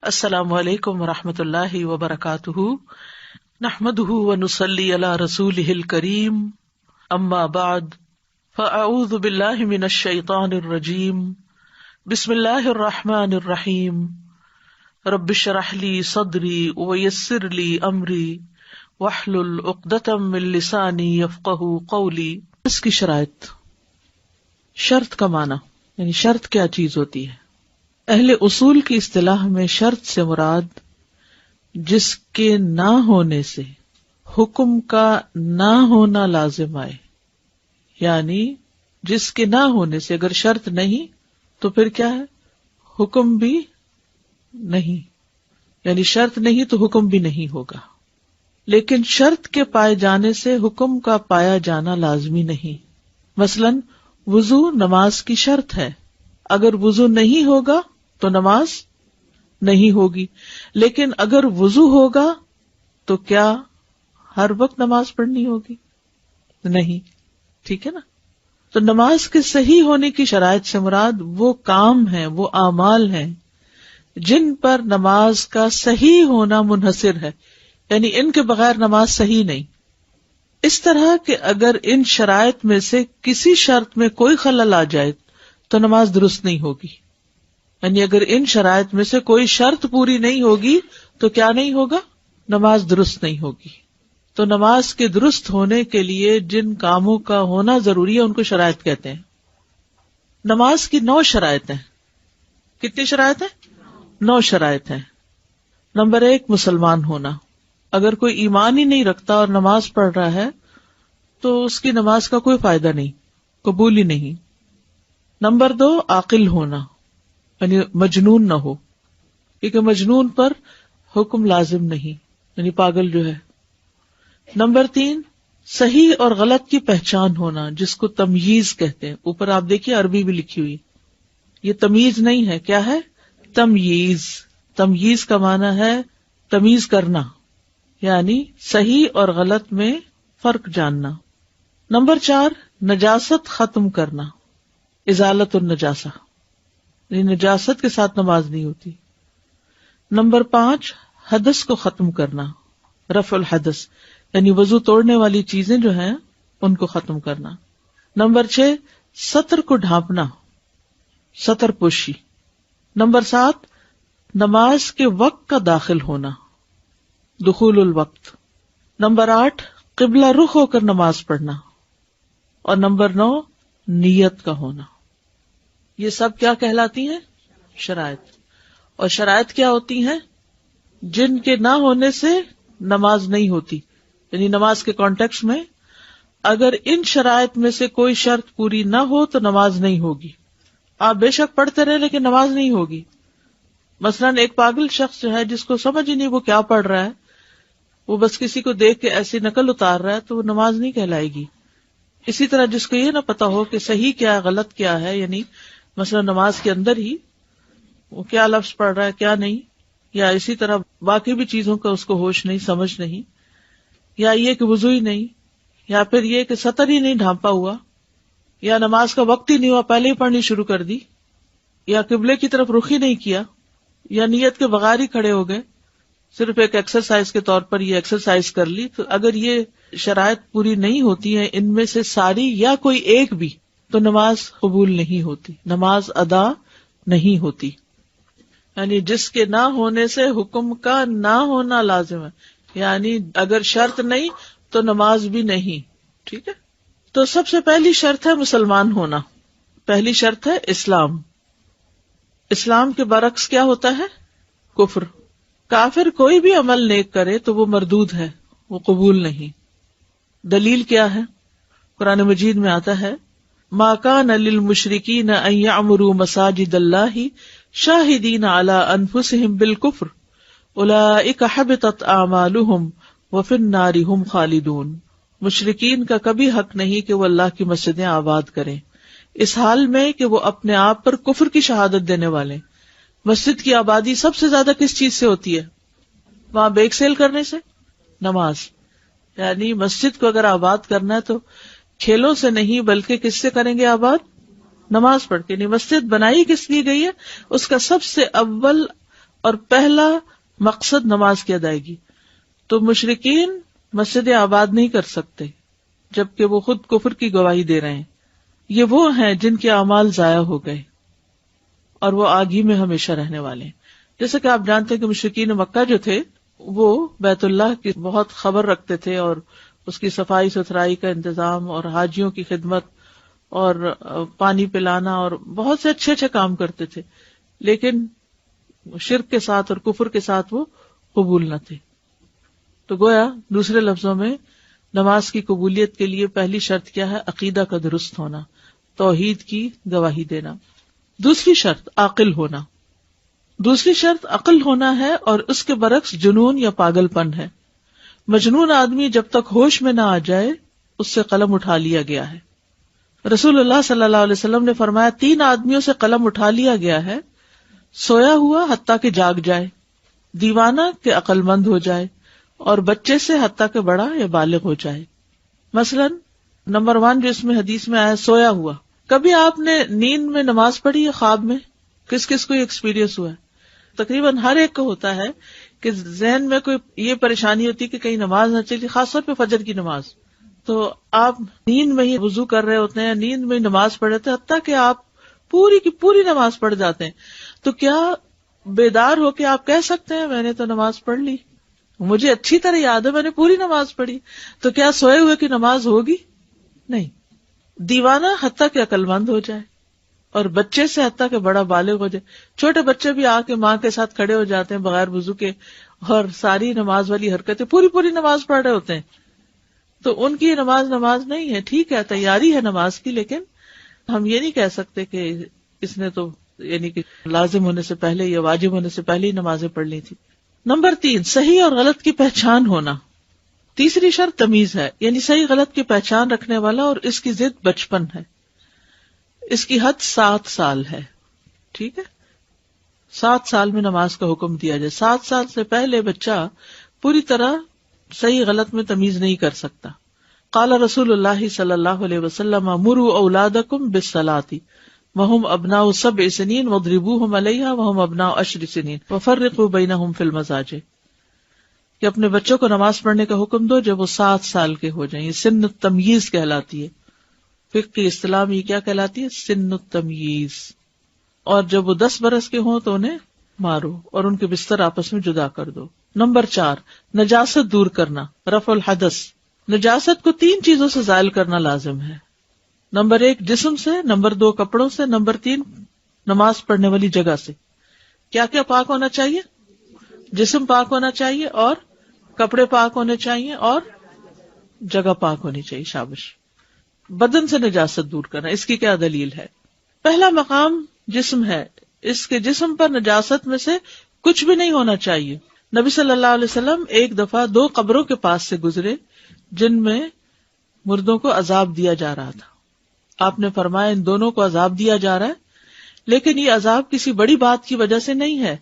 السلام علیکم ورحمۃ اللہ وبرکاتہ، نحمده ونصلی علی رسولہ الکریم، اما بعد فاعوذ باللہ من الشیطان الرجیم، بسم اللہ الرحمن الرحیم، رب اشرح لی صدری ویسر لی امری واحلل عقدۃ من لسانی یفقہوا قولی۔ اس کی شرط کا معنی یعنی شرط کیا چیز ہوتی ہے؟ اہل اصول کی اصطلاح میں شرط سے مراد جس کے نہ ہونے سے حکم کا نہ ہونا لازم آئے، یعنی جس کے نہ ہونے سے اگر شرط نہیں تو پھر کیا ہے؟ حکم بھی نہیں، یعنی شرط نہیں تو حکم بھی نہیں ہوگا۔ لیکن شرط کے پائے جانے سے حکم کا پایا جانا لازمی نہیں۔ مثلاً وضو نماز کی شرط ہے، اگر وضو نہیں ہوگا تو نماز نہیں ہوگی، لیکن اگر وضو ہوگا تو کیا ہر وقت نماز پڑھنی ہوگی؟ نہیں، ٹھیک ہے نا؟ تو نماز کے صحیح ہونے کی شرائط سے مراد وہ کام ہیں، وہ اعمال ہیں جن پر نماز کا صحیح ہونا منحصر ہے، یعنی ان کے بغیر نماز صحیح نہیں۔ اس طرح کہ اگر ان شرائط میں سے کسی شرط میں کوئی خلل آ جائے تو نماز درست نہیں ہوگی، یعنی اگر ان شرائط میں سے کوئی شرط پوری نہیں ہوگی تو کیا نہیں ہوگا؟ نماز درست نہیں ہوگی۔ تو نماز کے درست ہونے کے لیے جن کاموں کا ہونا ضروری ہے ان کو شرائط کہتے ہیں۔ نماز کی 9 شرائط ہیں۔ کتنی شرائط ہیں؟ 9 شرائط ہیں۔ نمبر 1، مسلمان ہونا۔ اگر کوئی ایمان ہی نہیں رکھتا اور نماز پڑھ رہا ہے تو اس کی نماز کا کوئی فائدہ نہیں، قبول ہی نہیں۔ نمبر 2، عاقل ہونا، یعنی مجنون نہ ہو، کیونکہ مجنون پر حکم لازم نہیں، یعنی پاگل جو ہے۔ نمبر 3، صحیح اور غلط کی پہچان ہونا، جس کو تمییز کہتے ہیں۔ اوپر آپ دیکھیے عربی بھی لکھی ہوئی، یہ تمیز نہیں ہے، کیا ہے؟ تمییز۔ تمییز کا معنی ہے تمیز کرنا، یعنی صحیح اور غلط میں فرق جاننا۔ نمبر 4، نجاست ختم کرنا، ازالت النجاسہ، یعنی نجاست کے ساتھ نماز نہیں ہوتی۔ نمبر 5، حدث کو ختم کرنا، رفع الحدث، یعنی وضو توڑنے والی چیزیں جو ہیں ان کو ختم کرنا۔ نمبر 6، سطر کو ڈھانپنا، سطر پوشی۔ نمبر 7، نماز کے وقت کا داخل ہونا، دخول الوقت۔ نمبر 8، قبلہ رخ ہو کر نماز پڑھنا۔ اور نمبر 9، نیت کا ہونا۔ یہ سب کیا کہلاتی ہیں؟ شرائط۔ اور شرائط کیا ہوتی ہیں؟ جن کے نہ ہونے سے نماز نہیں ہوتی، یعنی نماز کے کانٹیکس میں اگر ان شرائط میں سے کوئی شرط پوری نہ ہو تو نماز نہیں ہوگی۔ آپ بے شک پڑھتے رہے لیکن نماز نہیں ہوگی۔ مثلاً ایک پاگل شخص جو ہے جس کو سمجھ ہی نہیں وہ کیا پڑھ رہا ہے، وہ بس کسی کو دیکھ کے ایسی نقل اتار رہا ہے تو وہ نماز نہیں کہلائے گی۔ اسی طرح جس کو یہ نہ پتا ہو کہ صحیح کیا ہے غلط کیا ہے، یعنی مثلا نماز کے اندر ہی وہ کیا لفظ پڑھ رہا ہے کیا نہیں، یا اسی طرح باقی بھی چیزوں کا اس کو ہوش نہیں، سمجھ نہیں، یا یہ کہ وضو ہی نہیں، یا پھر یہ کہ سطر ہی نہیں ڈھانپا ہوا، یا نماز کا وقت ہی نہیں ہوا پہلے ہی پڑھنی شروع کر دی، یا قبلے کی طرف رخ ہی نہیں کیا، یا نیت کے بغیر ہی کھڑے ہو گئے، صرف ایک ایکسرسائز کے طور پر یہ ایکسرسائز کر لی، تو اگر یہ شرائط پوری نہیں ہوتی ہیں ان میں سے ساری یا کوئی ایک بھی تو نماز قبول نہیں ہوتی، نماز ادا نہیں ہوتی۔ یعنی جس کے نہ ہونے سے حکم کا نہ ہونا لازم ہے، یعنی اگر شرط نہیں تو نماز بھی نہیں، ٹھیک ہے؟ تو سب سے پہلی شرط ہے مسلمان ہونا، پہلی شرط ہے اسلام۔ اسلام کے برعکس کیا ہوتا ہے؟ کفر۔ کافر کوئی بھی عمل نیک کرے تو وہ مردود ہے، وہ قبول نہیں۔ دلیل کیا ہے؟ قرآن مجید میں آتا ہے ما کان للمشرکین ان یعمروا مساجد اللہ شاہدین علی انفسہم بالکفر اولئک حبطت اعمالہم وفی النار ہم خالدون۔ مشرکین کا کبھی حق نہیں کہ وہ اللہ کی مسجدیں آباد کریں اس حال میں کہ وہ اپنے آپ پر کفر کی شہادت دینے والے۔ مسجد کی آبادی سب سے زیادہ کس چیز سے ہوتی ہے؟ وہاں بیک سیل کرنے سے؟ نماز۔ یعنی مسجد کو اگر آباد کرنا ہے تو کھیلوں سے نہیں بلکہ کس سے کریں گے آباد؟ نماز پڑھ کے۔ نہیں، مسجد بنائی کس لیے گئی ہے؟ اس کا سب سے اول اور پہلا مقصد نماز کی ادائیگی. تو مشرکین مسجد آباد نہیں کر سکتے جبکہ وہ خود کفر کی گواہی دے رہے ہیں. یہ وہ ہیں جن کے اعمال ضائع ہو گئے اور وہ آگ ہی میں ہمیشہ رہنے والے ہیں. جیسے کہ آپ جانتے ہیں کہ مشرکین مکہ جو تھے وہ بیت اللہ کی بہت خبر رکھتے تھے اور اس کی صفائی ستھرائی کا انتظام اور حاجیوں کی خدمت اور پانی پلانا اور بہت سے اچھے اچھے کام کرتے تھے، لیکن شرک کے ساتھ اور کفر کے ساتھ وہ قبول نہ تھے. تو گویا دوسرے لفظوں میں نماز کی قبولیت کے لیے پہلی شرط کیا ہے؟ عقیدہ کا درست ہونا، توحید کی گواہی دینا. دوسری شرط عاقل ہونا. دوسری شرط عقل ہونا ہے اور اس کے برعکس جنون یا پاگل پن ہے. مجنون آدمی جب تک ہوش میں نہ آ جائے اس سے قلم اٹھا لیا گیا ہے. رسول اللہ صلی اللہ علیہ وسلم نے فرمایا 3 آدمیوں سے قلم اٹھا لیا گیا ہے، سویا ہوا حتیٰ کہ جاگ جائے، دیوانہ کہ عقل مند ہو جائے، اور بچے سے حتیٰ کہ بڑا یا بالغ ہو جائے. مثلا نمبر 1 جو اس میں حدیث میں آیا سویا ہوا. کبھی آپ نے نیند میں نماز پڑھی ہے خواب میں؟ کس کس کو یہ ایکسپیرینس ہوا ہے؟ تقریباً ہر ایک کو ہوتا ہے کہ ذہن میں کوئی یہ پریشانی ہوتی کہ کہیں نماز نہ چلی، خاص طور پہ فجر کی نماز. تو آپ نیند میں ہی وضو کر رہے ہوتے ہیں، نیند میں ہی نماز پڑھ رہے تھے، حتیٰ کہ آپ پوری کی پوری نماز پڑھ جاتے ہیں. تو کیا بیدار ہو کے آپ کہہ سکتے ہیں میں نے تو نماز پڑھ لی، مجھے اچھی طرح یاد ہے میں نے پوری نماز پڑھی؟ تو کیا سوئے ہوئے کی نماز ہوگی؟ نہیں. دیوانہ حتیٰ کہ عقل مند ہو جائے اور بچے سے حتیٰ کہ بڑا بالغ ہو جائے. چھوٹے بچے بھی آ کے ماں کے ساتھ کھڑے ہو جاتے ہیں بغیر وضو کے اور ساری نماز والی حرکتیں پوری نماز پڑھ رہے ہوتے ہیں. تو ان کی نماز نہیں ہے. ٹھیک ہے تیاری ہے نماز کی، لیکن ہم یہ نہیں کہہ سکتے کہ اس نے تو یعنی کہ لازم ہونے سے پہلے یا واجب ہونے سے پہلے ہی نمازیں پڑھ لی تھی. نمبر 3 صحیح اور غلط کی پہچان ہونا. تیسری شرط تمیز ہے، یعنی صحیح غلط کی پہچان رکھنے والا، اور اس کی ضد بچپن ہے. اس کی حد 7 سال ہے. ٹھیک ہے، 7 سال میں نماز کا حکم دیا جائے. 7 سال سے پہلے بچہ پوری طرح صحیح غلط میں تمیز نہیں کر سکتا. قال رسول اللہ صلی اللہ علیہ وسلم مروا اولادکم بالصلاۃ وهم ابناء 7 سنین واضربوهم علیہا وهم ابناء 10 سنین وفرقوا بینہم فی المضاجع. کہ اپنے بچوں کو نماز پڑھنے کا حکم دو جب وہ 7 سال کے ہو جائیں. یہ سن التمییز کہلاتی ہے. فقہ کی اصطلاح میں یہ کیا کہلاتی ہے؟ سن التمییز. اور جب وہ 10 برس کے ہوں تو انہیں مارو اور ان کے بستر آپس میں جدا کر دو. نمبر 4 نجاست دور کرنا، رفع الحدث. نجاست کو 3 چیزوں سے زائل کرنا لازم ہے. نمبر 1 جسم سے، نمبر 2 کپڑوں سے، نمبر 3 نماز پڑھنے والی جگہ سے. کیا کیا پاک ہونا چاہیے؟ جسم پاک ہونا چاہیے اور کپڑے پاک ہونے چاہیے اور جگہ پاک ہونی چاہیے. شابش. بدن سے نجاست دور کرنا، اس کی کیا دلیل ہے؟ پہلا مقام جسم ہے. اس کے جسم پر نجاست میں سے کچھ بھی نہیں ہونا چاہیے. نبی صلی اللہ علیہ وسلم ایک دفعہ 2 قبروں کے پاس سے گزرے جن میں مردوں کو عذاب دیا جا رہا تھا. آپ نے فرمایا ان دونوں کو عذاب دیا جا رہا ہے، لیکن یہ عذاب کسی بڑی بات کی وجہ سے نہیں ہے.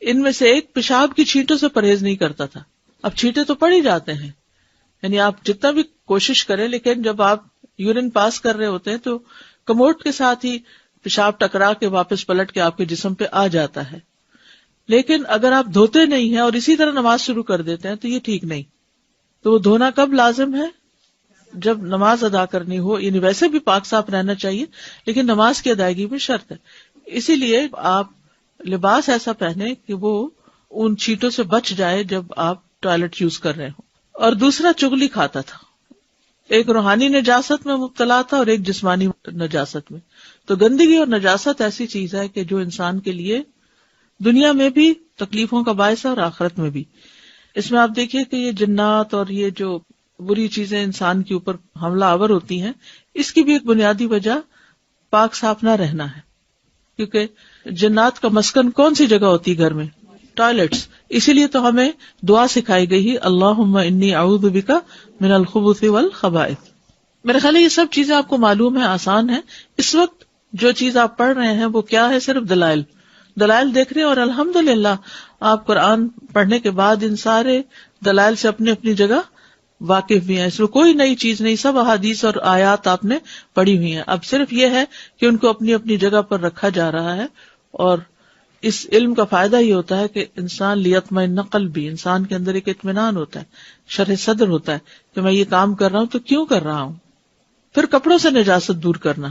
ان میں سے ایک پیشاب کی چھینٹوں سے پرہیز نہیں کرتا تھا. اب چھینٹے تو پڑ ہی جاتے ہیں، یعنی آپ جتنا بھی کوشش کریں، لیکن جب آپ یورین پاس کر رہے ہوتے ہیں تو کموڈ کے ساتھ ہی پیشاب ٹکرا کے واپس پلٹ کے آپ کے جسم پہ آ جاتا ہے. لیکن اگر آپ دھوتے نہیں ہیں اور اسی طرح نماز شروع کر دیتے ہیں تو یہ ٹھیک نہیں. تو وہ دھونا کب لازم ہے؟ جب نماز ادا کرنی ہو. یعنی ویسے بھی پاک صاف رہنا چاہیے لیکن نماز کی ادائیگی میں شرط ہے. اسی لیے آپ لباس ایسا پہنے کہ وہ ان چیٹوں سے بچ جائے جب آپ ٹوائلٹ یوز کر رہے ہوں. اور دوسرا چغلی کھاتا تھا. ایک روحانی نجاست میں مبتلا تھا اور ایک جسمانی نجاست میں. تو گندگی اور نجاست ایسی چیز ہے کہ جو انسان کے لیے دنیا میں بھی تکلیفوں کا باعث ہے اور آخرت میں بھی. اس میں آپ دیکھیے کہ یہ جنات اور یہ جو بری چیزیں انسان کے اوپر حملہ آور ہوتی ہیں، اس کی بھی ایک بنیادی وجہ پاک صاف نہ رہنا ہے. کیونکہ جنات کا مسکن کون سی جگہ ہوتی ہے؟ گھر میں ٹوائلٹس. اسی لیے تو ہمیں دعا سکھائی گئی، اللہم انی اعوذ بک من الخبث والخبائث. میرے خیال ہے یہ سب چیزیں آپ کو معلوم ہے، آسان ہے. اس وقت جو چیز آپ پڑھ رہے ہیں وہ کیا ہے؟ صرف دلائل دیکھ رہے ہیں. اور الحمدللہ آپ قرآن پڑھنے کے بعد ان سارے دلائل سے اپنی اپنی جگہ واقف بھی ہیں. اس میں کوئی نئی چیز نہیں، سب احادیث اور آیات آپ نے پڑھی ہوئی ہیں. اب صرف یہ ہے کہ ان کو اپنی اپنی جگہ پر رکھا جا رہا ہے اور اس علم کا فائدہ یہ ہوتا ہے کہ انسان لیطمئن قلبی، انسان کے اندر ایک اطمینان ہوتا ہے، شرح صدر ہوتا ہے کہ میں یہ کام کر رہا ہوں تو کیوں کر رہا ہوں. پھر کپڑوں سے نجاست دور کرنا.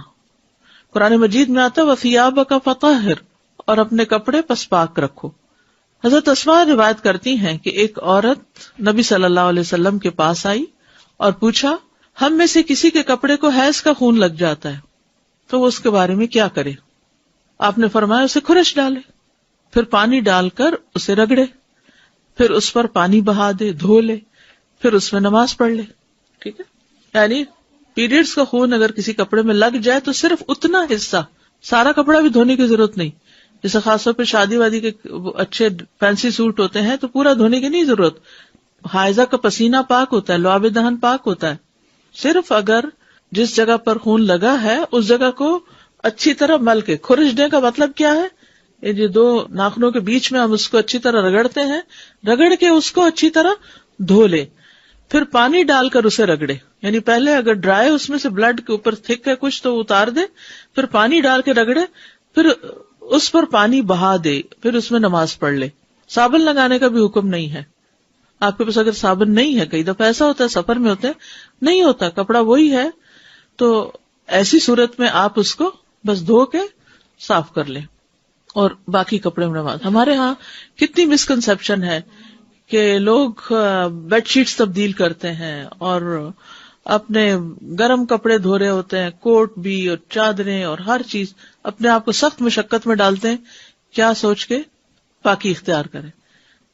قرآن مجید میں آتا ہے وَثِيَابَكَ فَطَهِّرْ، اور اپنے کپڑے پس پاک رکھو. حضرت اسماء روایت کرتی ہیں کہ ایک عورت نبی صلی اللہ علیہ وسلم کے پاس آئی اور پوچھا ہم میں سے کسی کے کپڑے کو حیض کا خون لگ جاتا ہے تو وہ اس کے بارے میں کیا کرے. آپ نے فرمایا اسے خرش ڈالے، پھر پانی ڈال کر اسے رگڑے، پھر اس پر پانی بہا دے، دھو لے، پھر اس میں نماز پڑھ لے. ٹھیک ہے، یعنی پیریڈز کا خون اگر کسی کپڑے میں لگ جائے تو صرف اتنا حصہ، سارا کپڑا بھی دھونے کی ضرورت نہیں. جیسے خاص طور پہ شادی وادی کے اچھے فینسی سوٹ ہوتے ہیں تو پورا دھونے کی نہیں ضرورت. حائضہ کا پسینہ پاک ہوتا ہے، لعاب دہن پاک ہوتا ہے. صرف اگر جس جگہ پر خون لگا ہے اس جگہ کو اچھی طرح مل کے، خرشنے کا مطلب کیا ہے، یہ جو دو ناخنوں کے بیچ میں ہم اس کو اچھی طرح رگڑتے ہیں، رگڑ کے اس کو اچھی طرح دھو لے، پھر پانی ڈال کر اسے رگڑے. یعنی پہلے اگر ڈرائی اس میں سے بلڈ کے اوپر تھک ہے کچھ تو اتار دے، پھر پانی ڈال کے رگڑے، پھر اس پر پانی بہا دے، پھر اس میں نماز پڑھ لے. صابن لگانے کا بھی حکم نہیں ہے. آپ کے پاس اگر صابن نہیں ہے، کئی دفعہ ایسا ہوتا ہے سفر میں ہوتے ہیں نہیں ہوتا، کپڑا وہی ہے، تو ایسی صورت میں آپ اس کو بس دھو کے صاف کر لیں اور باقی کپڑے میں نماز. ہمارے ہاں کتنی مسکنسپشن ہے کہ لوگ بیڈ شیٹس تبدیل کرتے ہیں اور اپنے گرم کپڑے دھو رہے ہوتے ہیں، کوٹ بھی اور چادریں اور ہر چیز اپنے آپ کو سخت مشقت میں ڈالتے ہیں، کیا سوچ کے پاکی اختیار کریں.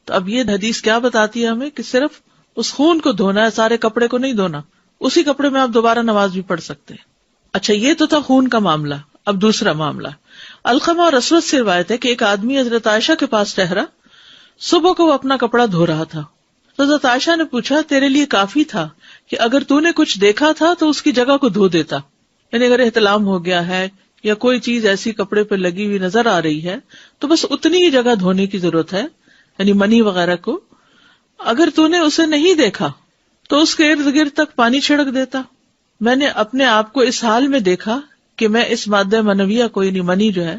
تو اب یہ حدیث کیا بتاتی ہے ہمیں کہ صرف اس خون کو دھونا ہے، سارے کپڑے کو نہیں دھونا. اسی کپڑے میں آپ دوبارہ نماز بھی پڑھ سکتے ہیں. اچھا، یہ تو تھا خون کا معاملہ. اب دوسرا معاملہ علقمہ اور اسود سے روایت ہے کہ ایک آدمی حضرت عائشہ کے پاس ٹھہرا. صبح کو وہ اپنا کپڑا دھو رہا تھا. حضرت عائشہ نے پوچھا تیرے لیے کافی تھا کہ اگر تو نے کچھ دیکھا تھا تو اس کی جگہ کو دھو دیتا، یعنی اگر احتلام ہو گیا ہے یا کوئی چیز ایسی کپڑے پہ لگی ہوئی نظر آ رہی ہے تو بس اتنی ہی جگہ دھونے کی ضرورت ہے، یعنی منی وغیرہ کو. اگر تو نے اسے نہیں دیکھا تو اس کے ارد گرد تک پانی چھڑک دیتا. میں نے اپنے آپ کو اس حال میں دیکھا کہ میں اس مادہ منویہ کو، یعنی منی جو ہے،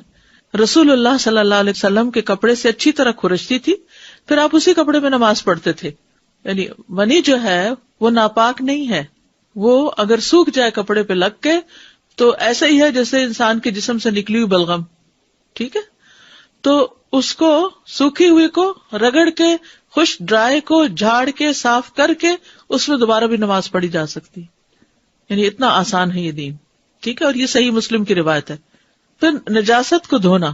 رسول اللہ صلی اللہ علیہ وسلم کے کپڑے سے اچھی طرح کھرچتی تھی، پھر آپ اسی کپڑے میں نماز پڑھتے تھے. یعنی منی جو ہے وہ ناپاک نہیں ہے، وہ اگر سوکھ جائے کپڑے پہ لگ کے تو ایسا ہی ہے جیسے انسان کے جسم سے نکلی ہوئی بلغم. ٹھیک ہے، تو اس کو سوکھی ہوئی کو رگڑ کے، خشک ڈرائی کو جھاڑ کے صاف کر کے اس میں دوبارہ بھی نماز پڑھی جا سکتی. یعنی اتنا آسان ہے یہ دین. ٹھیک ہے، اور یہ صحیح مسلم کی روایت ہے. پھر نجاست کو دھونا.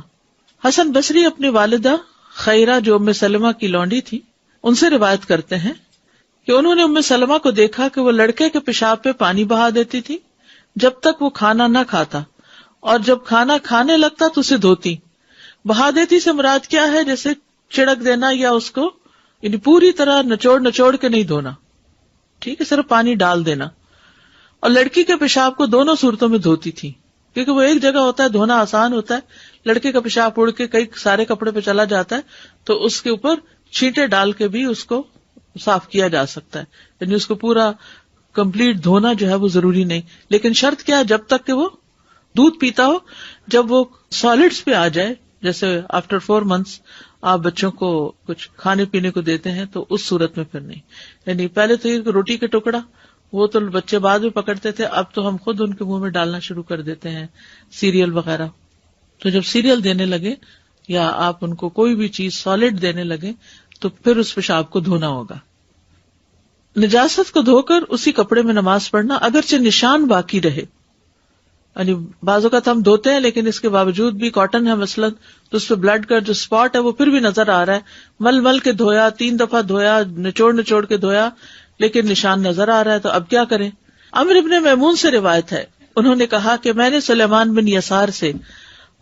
حسن بصری اپنی والدہ خیرہ جو ام سلمہ کی لونڈی تھی ان سے روایت کرتے ہیں کہ انہوں نے ام سلمہ کو دیکھا کہ وہ لڑکے کے پیشاب پہ پانی بہا دیتی تھی جب تک وہ کھانا نہ کھاتا، اور جب کھانا کھانے لگتا تو اسے دھوتی. بہا دیتی سے مراد کیا ہے؟ جیسے چھڑک دینا یا اس کو یعنی پوری طرح نچوڑ کے نہیں دھونا. ٹھیک ہے، صرف پانی ڈال دینا. اور لڑکی کے پیشاب کو دونوں صورتوں میں دھوتی تھی کیونکہ وہ ایک جگہ ہوتا ہے، دھونا آسان ہوتا ہے. لڑکے کا پیشاب اڑ کے کئی سارے کپڑے پہ چلا جاتا ہے تو اس کے اوپر چھینٹے ڈال کے بھی اس کو صاف کیا جا سکتا ہے، یعنی اس کو پورا کمپلیٹ دھونا جو ہے وہ ضروری نہیں. لیکن شرط کیا ہے؟ جب تک کہ وہ دودھ پیتا ہو. جب وہ سالڈز پہ آ جائے، جیسے آفٹر 4 months آپ بچوں کو کچھ کھانے پینے کو دیتے ہیں تو اس صورت میں پھر نہیں. یعنی پہلے تو یہ روٹی کے ٹکڑا وہ تو بچے بعد میں پکڑتے تھے، اب تو ہم خود ان کے منہ میں ڈالنا شروع کر دیتے ہیں، سیریل وغیرہ. تو جب سیریل دینے لگے یا آپ ان کو کوئی بھی چیز سالڈ دینے لگے تو پھر اس پیشاب کو دھونا ہوگا. نجاست کو دھو کر اسی کپڑے میں نماز پڑھنا اگرچہ نشان باقی رہے. یعنی بعض اوقات ہم دھوتے ہیں لیکن اس کے باوجود بھی کاٹن ہے مثلاً تو اس پہ بلڈ کا جو اسپاٹ ہے وہ پھر بھی نظر آ رہا ہے. مل کے دھویا، 3 دفعہ دھویا، نچوڑ کے دھویا، لیکن نشان نظر آ رہا ہے، تو اب کیا کریں؟ عمر ابن میمون سے روایت ہے، انہوں نے کہا کہ میں نے سلیمان بن یسار سے